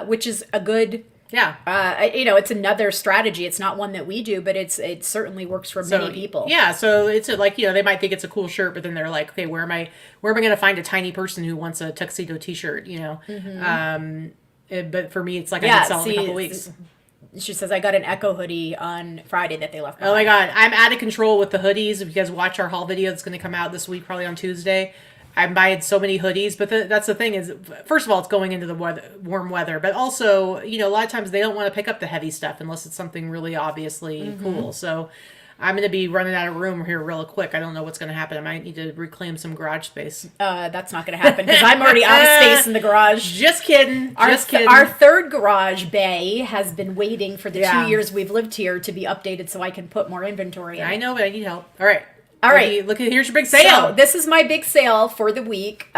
which is a good... Yeah. You know, it's another strategy. It's not one that we do, but it certainly works for many people. Yeah. So it's like, you know, they might think it's a cool shirt, but then they're like, okay, where am I going to find a tiny person who wants a tuxedo t-shirt, you know? Mm-hmm. But for me, it's like I could sell in a couple weeks. She says, I got an Echo hoodie on Friday that they left behind. Oh my God. I'm out of control with the hoodies. If you guys watch our haul video, it's going to come out this week, probably on Tuesday. I'm buying so many hoodies, but that's the thing is, first of all, it's going into the warm weather, but also, you know, a lot of times they don't want to pick up the heavy stuff unless it's something really obviously cool. So, I'm going to be running out of room here real quick. I don't know what's going to happen. I might need to reclaim some garage space. That's not going to happen because I'm already out of space in the garage. Just kidding. Just kidding. Our third garage bay has been waiting for the 2 years we've lived here to be updated so I can put more inventory in. I know, but I need help. All right. Look at here's your big sale. So this is my big sale for the week.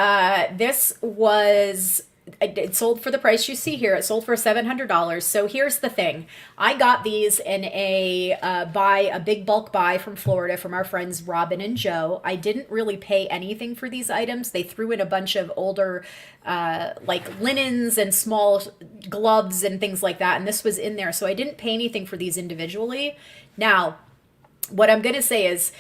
It sold for the price you see here. It sold for $700. So here's the thing. I got these in a big bulk buy from Florida from our friends Robin and Joe. I didn't really pay anything for these items. They threw in a bunch of older like linens and small gloves and things like that. And this was in there. So I didn't pay anything for these individually. Now, what I'm going to say is,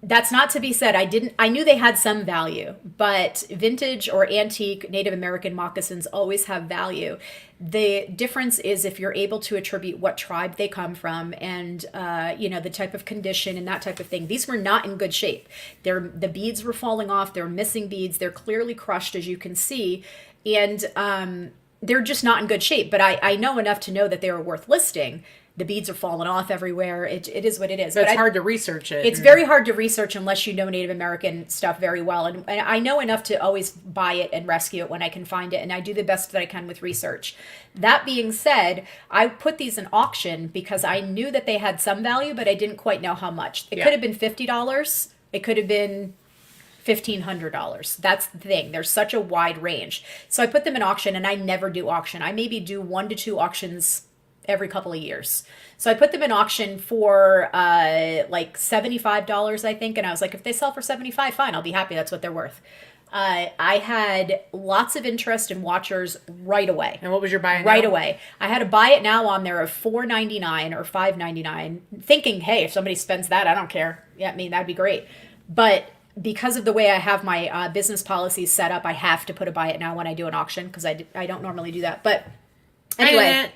that's not to be said. I knew they had some value, but vintage or antique Native American moccasins always have value. The difference is if you're able to attribute what tribe they come from and, the type of condition and that type of thing. These were not in good shape. The beads were falling off. They're missing beads. They're clearly crushed, as you can see. And they're just not in good shape. But I know enough to know that they were worth listing. The beads are falling off everywhere. It is what it is. But it's hard to research it. It's very hard to research unless you know Native American stuff very well. And I know enough to always buy it and rescue it when I can find it. And I do the best that I can with research. That being said, I put these in auction because I knew that they had some value, but I didn't quite know how much. It could have been $50. It could have been $1,500. That's the thing. There's such a wide range. So I put them in auction, and I never do auction. I maybe do 1 to 2 auctions every couple of years. So I put them in auction for like $75, I think. And I was like, if they sell for $75, fine, I'll be happy. That's what they're worth. I had lots of interest in watchers right away. And what was your buy it right now? away? I had a buy it now on there of $4.99 or $5.99, thinking, hey, if somebody spends that, I don't care. Yeah, I mean, that'd be great. But because of the way I have my business policies set up, I have to put a buy it now when I do an auction because I don't normally do that. But anyway,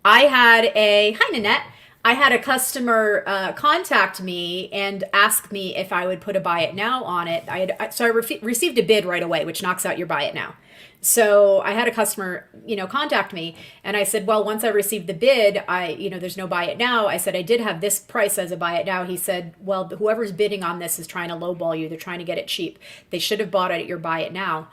hi, Nanette. I had a customer contact me and ask me if I would put a buy it now on it. I received a bid right away, which knocks out your buy it now. So I had a customer, contact me, and I said, well, once I received the bid, there's no buy it now. I said, I did have this price as a buy it now. He said, well, whoever's bidding on this is trying to lowball you. They're trying to get it cheap. They should have bought it at your buy it now.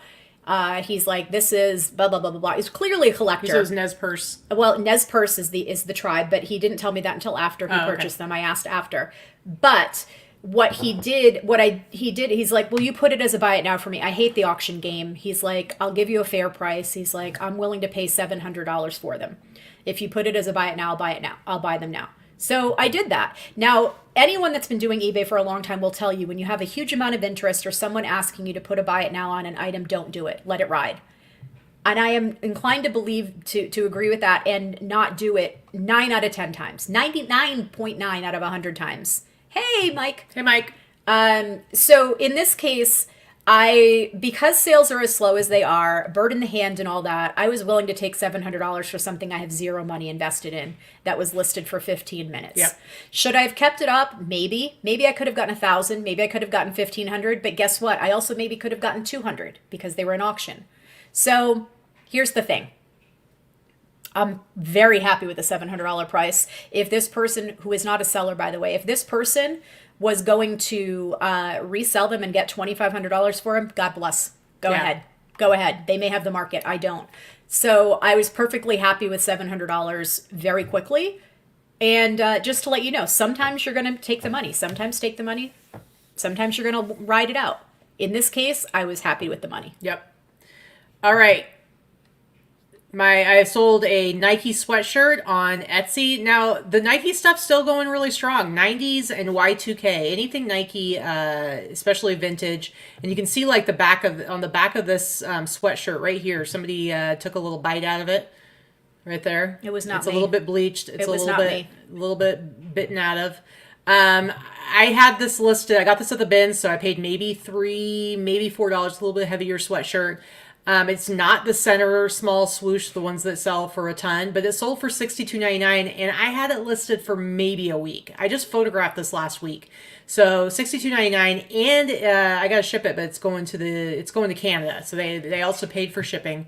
He's like, this is blah, blah, blah, blah, blah. He's clearly a collector. So it was Nez Perce. Well, Nez Perce is the tribe, but he didn't tell me that until after he purchased them. I asked after. But what he did, he's like, will you put it as a buy it now for me? I hate the auction game. He's like, I'll give you a fair price. He's like, I'm willing to pay $700 for them. If you put it as a buy it now, I'll buy it now. I'll buy them now. So I did that. Now, anyone that's been doing eBay for a long time will tell you when you have a huge amount of interest or someone asking you to put a buy it now on an item, don't do it. Let it ride. And I am inclined to believe, to agree with that and not do it 9 out of 10 times. 99.9 out of 100 times. Hey, Mike. Hey, Mike. So in this case, because sales are as slow as they are, bird in the hand and all that, I was willing to take $700 for something I have zero money invested in that was listed for 15 minutes. Yep. Should I have kept it up? Maybe. Maybe I could have gotten 1,000. Maybe I could have gotten 1,500. But guess what? I also maybe could have gotten 200 because they were in auction. So here's the thing. I'm very happy with the $700 price. If this person, who is not a seller, by the way, if this person was going to resell them and get $2,500 for them, God bless. Go ahead. Go ahead. They may have the market. I don't. So I was perfectly happy with $700 very quickly. And just to let you know, sometimes you're going to take the money. Sometimes take the money. Sometimes you're going to ride it out. In this case, I was happy with the money. Yep. All right. I sold a Nike sweatshirt on Etsy. Now, the Nike stuff's still going really strong. 90s and Y2K. Anything Nike, especially vintage. And you can see like on the back of this sweatshirt right here, somebody took a little bite out of it. Right there. It was not It's me. a little bit bleached. It's It was a not me. little bit bitten out of. I had this listed. I got this at the bin, so I paid maybe $3, maybe $4. A little bit heavier sweatshirt. It's not the center small swoosh, the ones that sell for a ton, but it sold for $62.99, and I had it listed for maybe a week. I just photographed this last week, so $62.99, and I got to ship it, but it's going to Canada, so they also paid for shipping.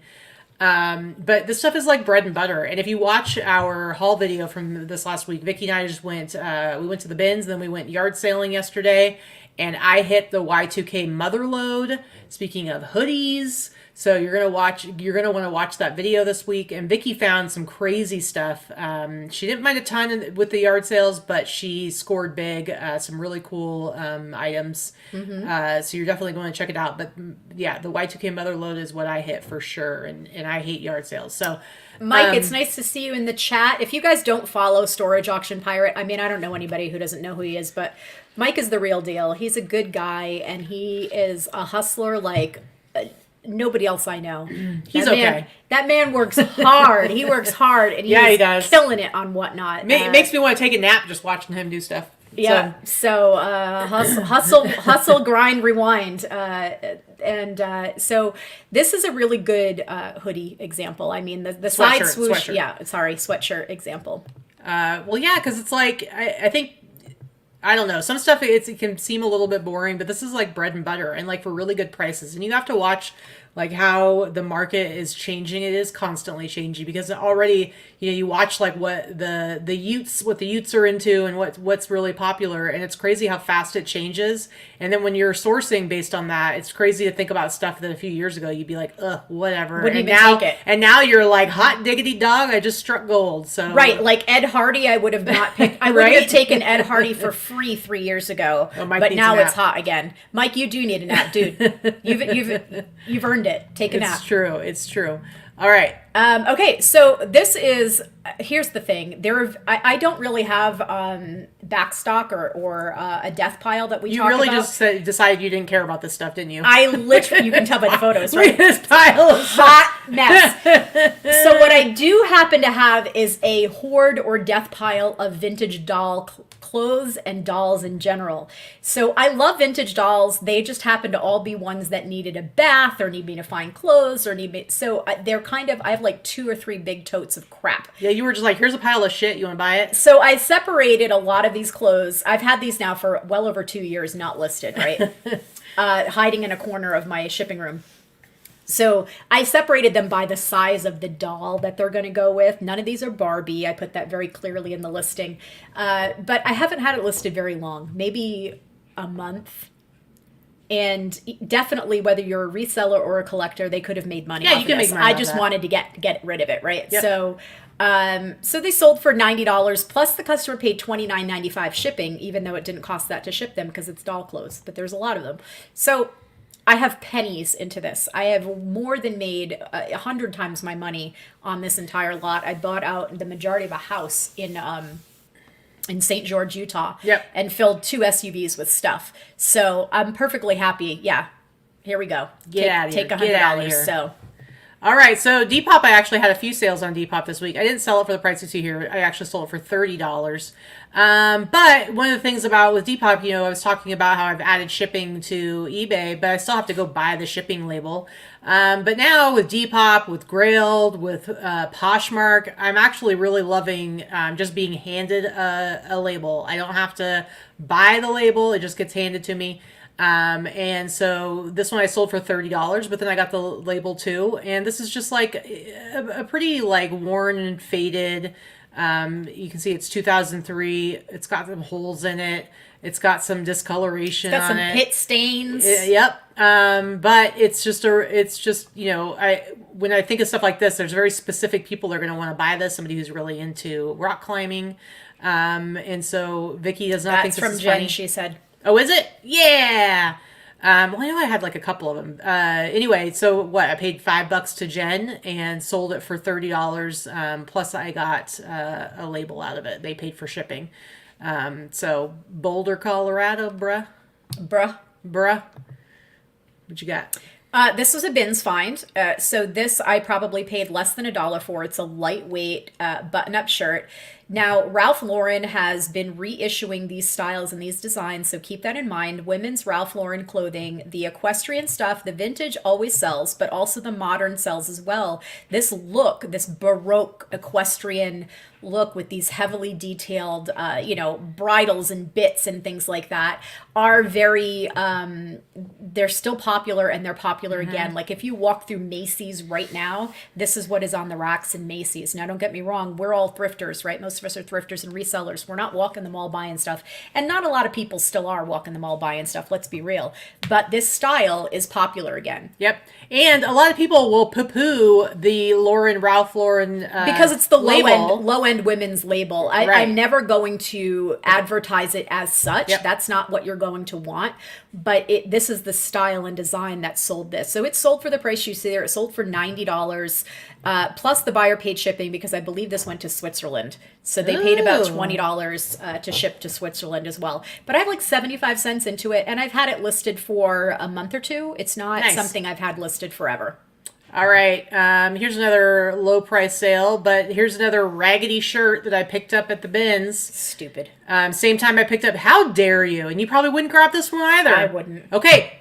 But this stuff is like bread and butter. And if you watch our haul video from this last week, Vicky and I just went, we went to the bins, then we went yard sailing yesterday, and I hit the Y2K mother load. Speaking of hoodies, so you're gonna want to watch that video this week. And Vicky found some crazy stuff. She didn't find a ton with the yard sales, but she scored big. Some really cool items. So you're definitely going to check it out. But yeah, the Y2K mother load is what I hit for sure, and I hate yard sales. So Mike, it's nice to see you in the chat. If you guys don't follow Storage Auction Pirate, I mean, I don't know anybody who doesn't know who he is, but Mike is the real deal. He's a good guy, and he is a hustler like nobody else I know. He's okay. That man works hard. He works hard, and he does. Killing it on Whatnot. It makes me want to take a nap just watching him do stuff. Yeah. So hustle, grind, rewind. So this is a really good hoodie example. I mean, the side swoosh. Sweatshirt. Yeah. Sorry, sweatshirt example. Well, yeah, because it's like, I think, I don't know, some stuff it can seem a little bit boring, but this is like bread and butter, and like for really good prices. And you have to watch like how the market is changing. It is constantly changing, because already, you watch like what the Utes are into and what's really popular, and it's crazy how fast it changes. And then when you're sourcing based on that, it's crazy to think about stuff that a few years ago you'd be like, ugh, whatever. Wouldn't even take it. And now you're like, hot diggity dog, I just struck gold. So right, like Ed Hardy, I would have not picked. I would have taken Ed Hardy for free 3 years ago, but now it's hot again. Mike, you do need a nap, dude. You've earned it. Take a nap. It's true. All right. Okay, so this is, here's the thing. I don't really have backstock or a death pile that we talk about. You really just decided you didn't care about this stuff, didn't you? I literally, you can tell by the photos, right? This pile of hot mess. So what I do happen to have is a hoard or death pile of vintage doll clothes and dolls in general. So I love vintage dolls. They just happen to all be ones that needed a bath or need me to find clothes or so they're kind of, I have like 2 or 3 big totes of crap. Yeah, you were just like, here's a pile of shit. You want to buy it? So I separated a lot of these clothes. I've had these now for well over 2 years, not listed, right? Hiding in a corner of my shipping room. So I separated them by the size of the doll that they're going to go with. None of these are Barbie. I put that very clearly in the listing. But I haven't had it listed very long, maybe a month. And definitely, whether you're a reseller or a collector, they could have made money. Yeah, you can make money. I just wanted to get rid of it, right? Yep. So they sold for $90, plus the customer paid $29.95 shipping, even though it didn't cost that to ship them because it's doll clothes. But there's a lot of them. So I have pennies into this. I have more than made 100 times my money on this entire lot. I bought out the majority of a house in St. George, Utah, and filled 2 SUVs with stuff. So I'm perfectly happy. Yeah, here we go. Take $100. So. All right, so Depop, I actually had a few sales on Depop this week. I didn't sell it for the price you see here. I actually sold it for $30. But one of the things about with Depop, I was talking about how I've added shipping to eBay, but I still have to go buy the shipping label. But now with Depop, with Grailed, with Poshmark, I'm actually really loving just being handed a label. I don't have to buy the label. It just gets handed to me. And so this one I sold for $30, but then I got the label too. And this is just like a pretty like worn and faded. You can see it's 2003. It's got some holes in it. It's got some discoloration on it. It's got some pit stains. Yep. But it's just when I think of stuff like this, there's very specific people that are going to want to buy this. Somebody who's really into rock climbing. And so Vicky does not think this is Jen, funny. she said. Oh, is it? Yeah. Well, I know I had like a couple of them. Anyway, so I paid $5 to Jen and sold it for $30. Plus I got a label out of it. They paid for shipping. So Boulder, Colorado, bruh. What you got? This was a bins find. So this I probably paid less than $1 for. It's a lightweight button-up shirt. Now, Ralph Lauren has been reissuing these styles and these designs, so keep that in mind. Women's Ralph Lauren clothing, the equestrian stuff, the vintage always sells, but also the modern sells as well. This look, this Baroque equestrian look with these heavily detailed, bridles and bits and things like that are very, they're still popular, and they're popular again. Like if you walk through Macy's right now, this is what is on the racks in Macy's. Now, don't get me wrong, we're all thrifters, right? Most of us are thrifters and resellers. We're not walking the mall buying stuff. And not a lot of people still are walking the mall buying stuff, let's be real. But this style is popular again. Yep. And a lot of people will poo-poo the Ralph Lauren because it's the label. low end women's label. Right. I'm never going to advertise it as such. Yep. That's not what you're going to want. But this is the style and design that sold this. So it sold for the price you see there. It sold for $90. Plus the buyer paid shipping, because I believe this went to Switzerland. So they paid about $20 to ship to Switzerland as well. But I have like 75 cents into it, and I've had it listed for a month or two. It's not something I've had listed forever. All right. Here's another low price sale, but here's another raggedy shirt that I picked up at the bins. Stupid. Same time I picked up. How dare you? And you probably wouldn't grab this one either. I wouldn't. Okay.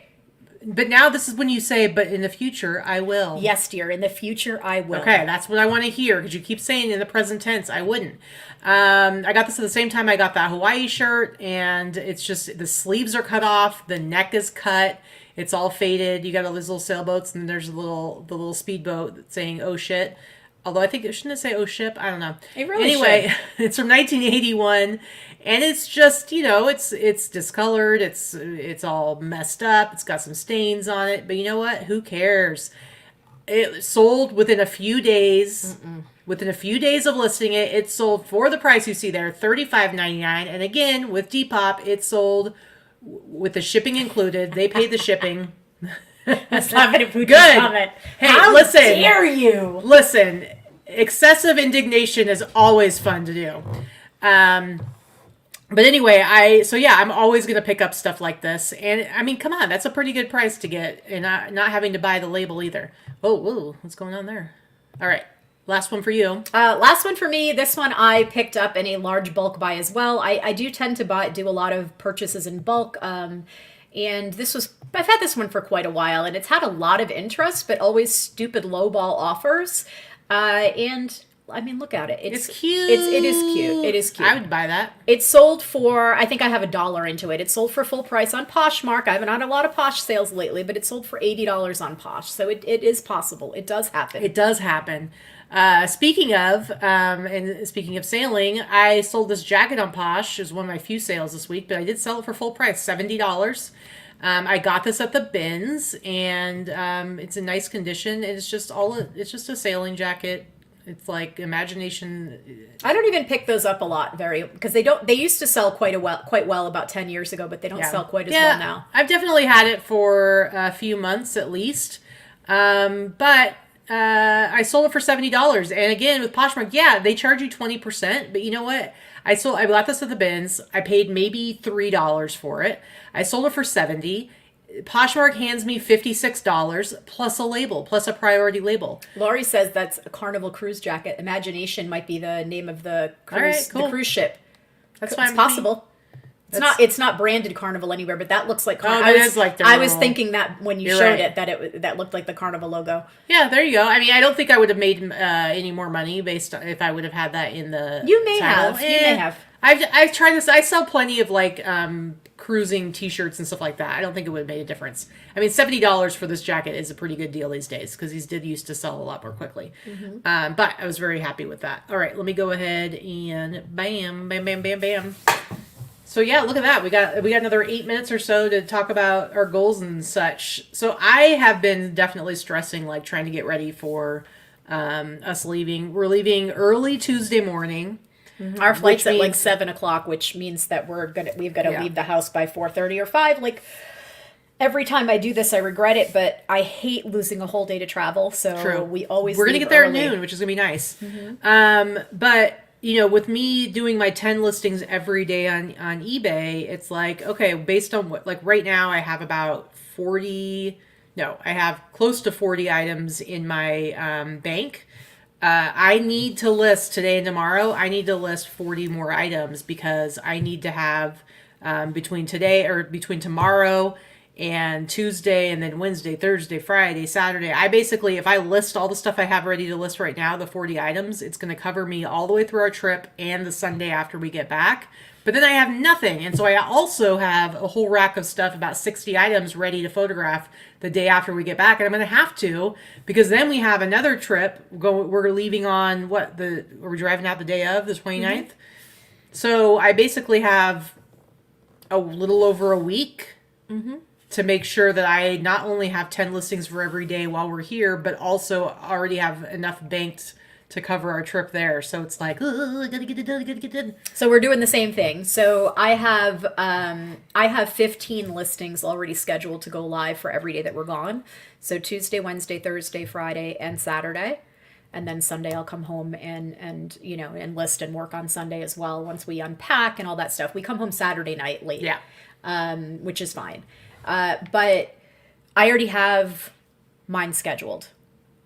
But now this is when you say, but in the future, I will. Yes, dear. In the future, I will. Okay, that's what I want to hear, because you keep saying in the present tense, I wouldn't. I got this at the same time I got that Hawaii shirt, and it's just, the sleeves are cut off, the neck is cut, it's all faded. You got all these little sailboats, and there's the little speedboat saying, oh shit. Although I think, shouldn't it say oh ship? I don't know. It really anyway, should. It's from 1981. And it's just, it's discolored. It's all messed up. It's got some stains on it. But you know what? Who cares? It sold within a few days. Within a few days of listing it, it sold for the price you see there, $35.99. And again, with Depop, it sold with the shipping included. They paid the shipping. That's not a good comment. Hey, how listen. Dare you? Listen, excessive indignation is always fun to do. But anyway, I'm always going to pick up stuff like this. And I mean, come on, that's a pretty good price to get, and not having to buy the label either. Whoa, what's going on there? All right. Last one for you. Last one for me. This one I picked up in a large bulk buy as well. I do tend to do a lot of purchases in bulk. And I've had this one for quite a while, and it's had a lot of interest, but always stupid lowball offers. And I mean, look at it. It's cute. It is cute. It is cute. I would buy that. It sold for, I think I have $1 into it. It sold for full price on Poshmark. I haven't had a lot of Posh sales lately, but it sold for $80 on Posh. So it is possible. It does happen. It does happen. Speaking of sailing, I sold this jacket on Posh. It was one of my few sales this week, but I did sell it for full price, $70. I got this at the bins, and it's in nice condition. It's just a sailing jacket. It's like imagination. I don't even pick those up a lot, because they used to sell quite well about 10 years ago, but they don't sell quite as well now. I've definitely had it for a few months at least. But I sold it for $70. And again, with Poshmark, they charge you 20%, but you know what? I got this at the bins. I paid maybe $3 for it. I sold it for $70. Poshmark hands me $56 plus a label, plus a priority label. Laurie says that's a Carnival cruise jacket. Imagination might be the name of the cruise, all right, cool. the cruise ship. That's fine. It's possible. It's not branded Carnival anywhere, but that looks like Carnival. I was thinking that when you showed it, that looked like the Carnival logo. Yeah, there you go. I mean, I don't think I would have made any more money based on if I would have had that in the. You may have. I've tried this. I sell plenty of like cruising T-shirts and stuff like that. I don't think it would have made a difference. I mean, $70 for this jacket is a pretty good deal these days, because these did used to sell a lot more quickly. Mm-hmm. But I was very happy with that. All right, let me go ahead and bam, bam, bam, bam, bam. So yeah, look at that. We got another 8 minutes or so to talk about our goals and such. So I have been definitely stressing, like trying to get ready for us leaving. We're leaving early Tuesday morning. Mm-hmm. Our flight's at like 7:00, which means that we've got to leave the house by 4:30 or 5. Like every time I do this, I regret it, but I hate losing a whole day to travel. So True. we're gonna get there at noon, which is gonna be nice. Mm-hmm. But with me doing my 10 listings every day on eBay, it's like, okay, based on what, like right now I have about 40, no, I have close to 40 items in my bank. I need to list today and tomorrow. I need to list 40 more items because I need to have between tomorrow and Tuesday and then Wednesday, Thursday, Friday, Saturday. I basically, if I list all the stuff I have ready to list right now, the 40 items, it's going to cover me all the way through our trip and the Sunday after we get back. But then I have nothing. And so I also have a whole rack of stuff, about 60 items ready to photograph the day after we get back. And I'm going to have to, because then we have another trip. We're leaving on we're driving out the day of the 29th. Mm-hmm. So I basically have a little over a week to make sure that I not only have 10 listings for every day while we're here, but also already have enough banked to cover our trip there. So it's like, I gotta get it done. So we're doing the same thing. So I have 15 listings already scheduled to go live for every day that we're gone. So Tuesday, Wednesday, Thursday, Friday, and Saturday. And then Sunday I'll come home and list and work on Sunday as well once we unpack and all that stuff. We come home Saturday night late. Yeah. Which is fine. But I already have mine scheduled.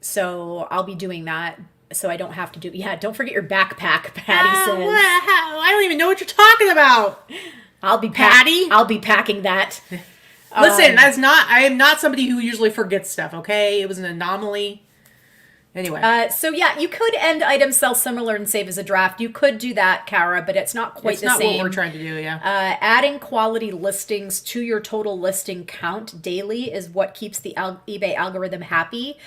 So I'll be doing that. So I don't have to do... Yeah, don't forget your backpack, Patty says. I don't even know what you're talking about. I'll be packing that. Listen, I am not somebody who usually forgets stuff, okay? It was an anomaly. Anyway. So yeah, you could end items sell similar and save as a draft. You could do that, Kara, but it's not quite the same. It's not what we're trying to do, yeah. Adding quality listings to your total listing count daily is what keeps the eBay algorithm happy.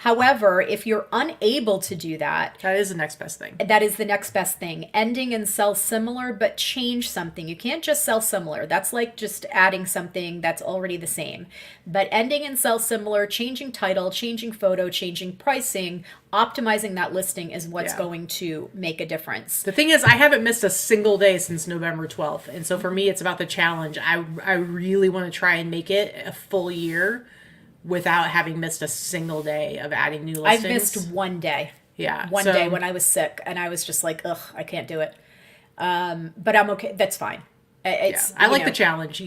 However, if you're unable to do that... That is the next best thing. That is the next best thing. Ending and sell similar, but change something. You can't just sell similar. That's like just adding something that's already the same. But ending and sell similar, changing title, changing photo, changing pricing, optimizing that listing is what's going to make a difference. The thing is, I haven't missed a single day since November 12th. And so for me, it's about the challenge. I really want to try and make it a full year without having missed a single day of adding new listings. I've missed one day. Yeah. One day when I was sick, and I was just like, ugh, I can't do it. But I'm okay. That's fine. I like the challenge.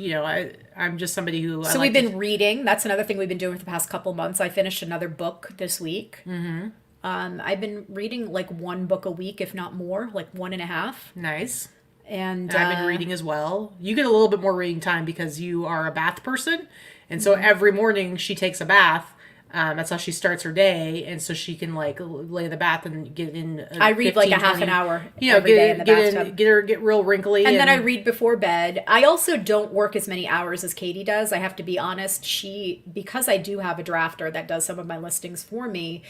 I'm just somebody who... So we've been reading. That's another thing we've been doing for the past couple months. I finished another book this week. Mm-hmm. I've been reading like one book a week, if not more, like 1.5. Nice. And I've been reading as well. You get a little bit more reading time because you are a bath person. And so every morning she takes a bath. That's how she starts her day. And so she can like lay in the bath and get in. I read 15, like a half an hour every day in the bathtub. Get real wrinkly. And then I read before bed. I also don't work as many hours as Katie does. I have to be honest. Because I do have a drafter that does some of my listings for me,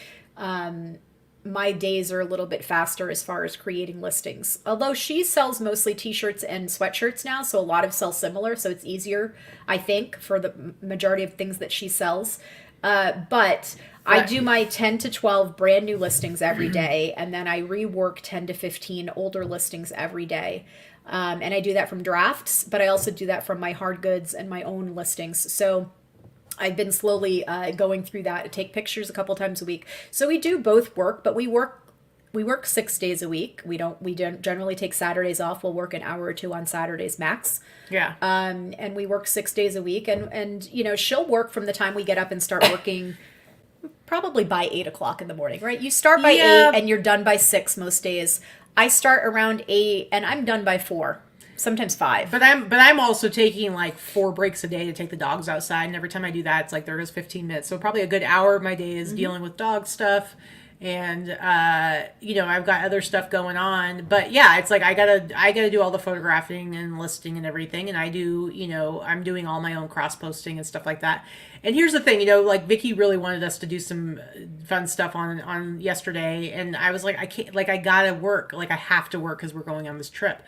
my days are a little bit faster as far as creating listings. Although she sells mostly t-shirts and sweatshirts now, so a lot of sell similar, so it's easier, I think, for the majority of things that she sells. But I do my 10 to 12 brand new listings every day, and then I rework 10 to 15 older listings every day. And I do that from drafts, but I also do that from my hard goods and my own listings. So I've been slowly going through that. I take pictures a couple times a week. So we do both work, but we work 6 days a week. We don't generally take Saturdays off. We'll work an hour or two on Saturdays max. Yeah. And we work 6 days a week, and she'll work from the time we get up and start working probably by 8 o'clock in the morning, right? You start by 8 and you're done by 6 most days. I start around 8 and I'm done by 4. Sometimes 5. But I'm also taking like 4 breaks a day to take the dogs outside, and every time I do that, it's like there goes 15 minutes. So probably a good hour of my day is dealing with dog stuff, and I've got other stuff going on. But yeah, it's like I gotta do all the photographing and listing and everything, and I do I'm doing all my own cross posting and stuff like that. And here's the thing, like Vicky really wanted us to do some fun stuff on yesterday, and I was like, I can't, like I gotta work, like I have to work because we're going on this trip.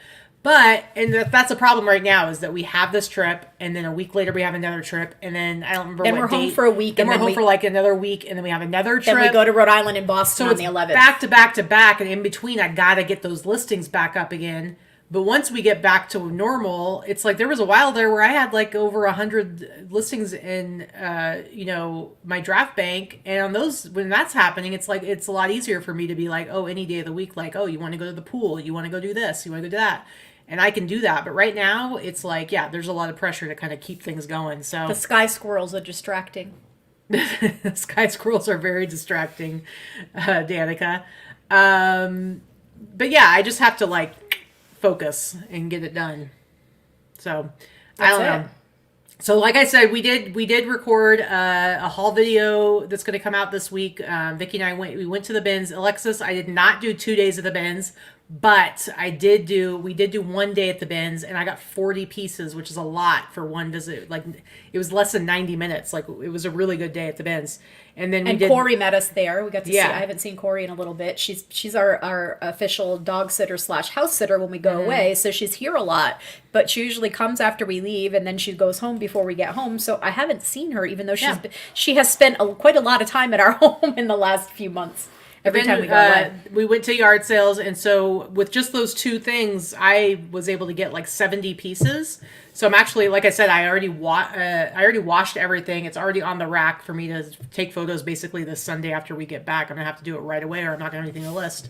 But, and that's a problem right now, is that we have this trip, and then a week later we have another trip, and then I don't remember then what date. Then we're home for a week. Then we're home for like another week, and then we have another trip. Then we go to Rhode Island and Boston on the 11th. Back to back to back, and in between I gotta get those listings back up again. But once we get back to normal, it's like there was a while there where I had like over 100 listings in, my draft bank. And on those, when that's happening, it's like, it's a lot easier for me to be like, oh, any day of the week, like, oh, you want to go to the pool, you want to go do this, you want to go do that. And I can do that. But right now, it's like, yeah, there's a lot of pressure to kind of keep things going. So the sky squirrels are distracting. Sky squirrels are very distracting, Danica. But yeah, I just have to like focus and get it done. So I don't know. So like I said, we did record a haul video that's going to come out this week. Vicky and I went to the bins. Alexis, I did not do 2 days of the bins, but we did do 1 day at the bins, and I got 40 pieces, which is a lot for one visit. Like it was less than 90 minutes. Like it was a really good day at the bins. And then Corey met us there. We got to see. I haven't seen Corey in a little bit. She's our official dog sitter / house sitter when we go away. So she's here a lot, but she usually comes after we leave, and then she goes home before we get home. So I haven't seen her, even though she has spent quite a lot of time at our home in the last few months. Every time we go away. We went to yard sales, and so with just those two things, I was able to get like 70 pieces. So I'm actually, like I said, I already washed everything. It's already on the rack for me to take photos basically this Sunday after we get back. I'm going to have to do it right away, or I'm not going to have anything to list.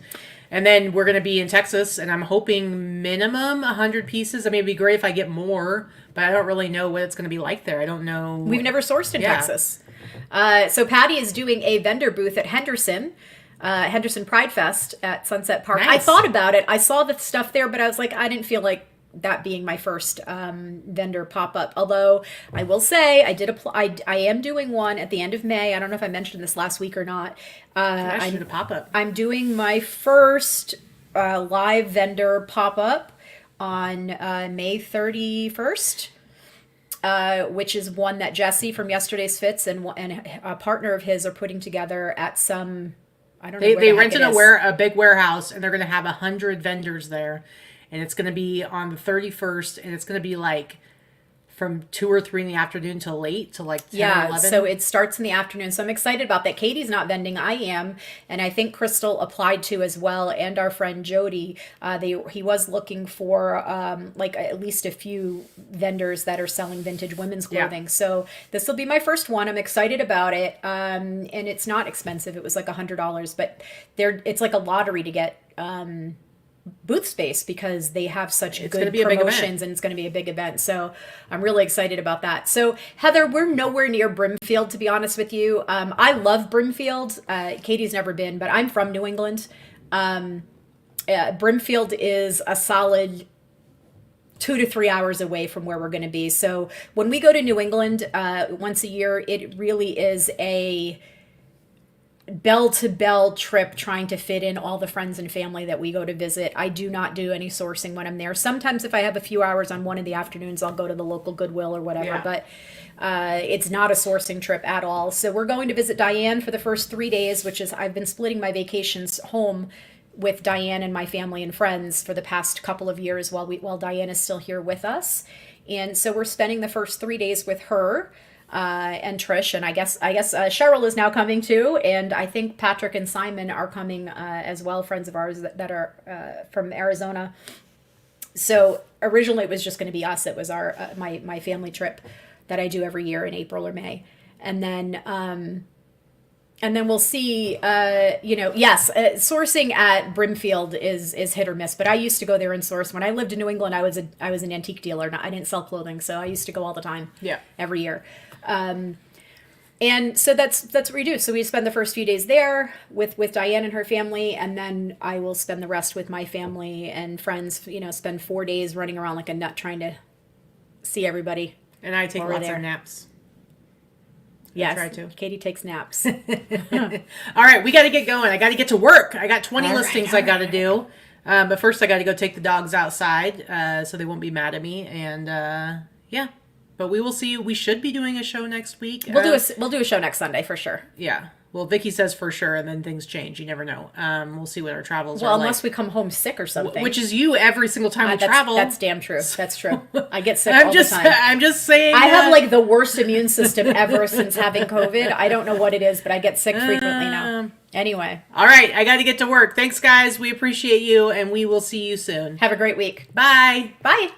And then we're going to be in Texas, and I'm hoping minimum 100 pieces. I mean, it'd be great if I get more, but I don't really know what it's going to be like there. I don't know. We've never sourced in Texas. So Patty is doing a vendor booth at Henderson Pride Fest at Sunset Park. Nice. I thought about it. I saw the stuff there, but I was like, I didn't feel like that being my first vendor pop-up. Although I will say I did apply. I am doing one at the end of May. I don't know if I mentioned this last week or not. I should pop-up. I'm doing my first live vendor pop-up on May 31st. Which is one that Jesse from Yesterday's Fits and a partner of his are putting together at some. I don't know. They rented a big warehouse, and they're going to have 100 vendors there, and it's going to be on the 31st, and it's going to be like from 2 or 3 in the afternoon till late, to like 10 or 11. So it starts in the afternoon. So I'm excited about that. Katie's not vending. I am. And I think Crystal applied to as well. And our friend Jody, he was looking for like at least a few vendors that are selling vintage women's clothing. Yeah. So this will be my first one. I'm excited about it. And it's not expensive. It was like $100, but it's like a lottery to get booth space because they have such good promotions, and it's going to be a big event. So I'm really excited about that. So Heather, we're nowhere near Brimfield, to be honest with you. I love Brimfield. Katie's never been, but I'm from New England. Brimfield is a solid 2 to 3 hours away from where we're going to be. So when we go to New England once a year, it really is a bell-to-bell trip trying to fit in all the friends and family that we go to visit. I do not do any sourcing when I'm there. Sometimes if I have a few hours on one of the afternoons, I'll go to the local Goodwill or whatever, but it's not a sourcing trip at all. So we're going to visit Diane for the first 3 days, which is I've been splitting my vacations home with Diane and my family and friends for the past couple of years while Diane is still here with us. And so we're spending the first 3 days with her. And Trish, and I guess Cheryl is now coming too, and I think Patrick and Simon are coming as well, friends of ours that are from Arizona. So originally it was just going to be us. It was our my family trip that I do every year in April or May, and then we'll see. Sourcing at Brimfield is hit or miss, but I used to go there and source. When I lived in New England, I was an antique dealer. I didn't sell clothing, so I used to go all the time. Yeah, every year. And so that's what we do. So we spend the first few days there with Diane and her family, and then I will spend the rest with my family and friends, spend 4 days running around like a nut trying to see everybody. And I take lots of naps. Yes, I try to. Katie takes naps. All right, we got to get going. I got to get to work. I got 20 listings I got to do. But first I got to go take the dogs outside so they won't be mad at me. And yeah. But we will see. We should be doing a show next week. We'll do a show next Sunday for sure. Yeah. Well, Vicky says for sure, and then things change. You never know. We'll see what our travels are like. Well, unless we come home sick or something. Which is you every single time we travel. That's damn true. That's true. I get sick all the time. I'm just saying. I have like the worst immune system ever since having COVID. I don't know what it is, but I get sick frequently now. Anyway. All right. I got to get to work. Thanks, guys. We appreciate you, and we will see you soon. Have a great week. Bye. Bye.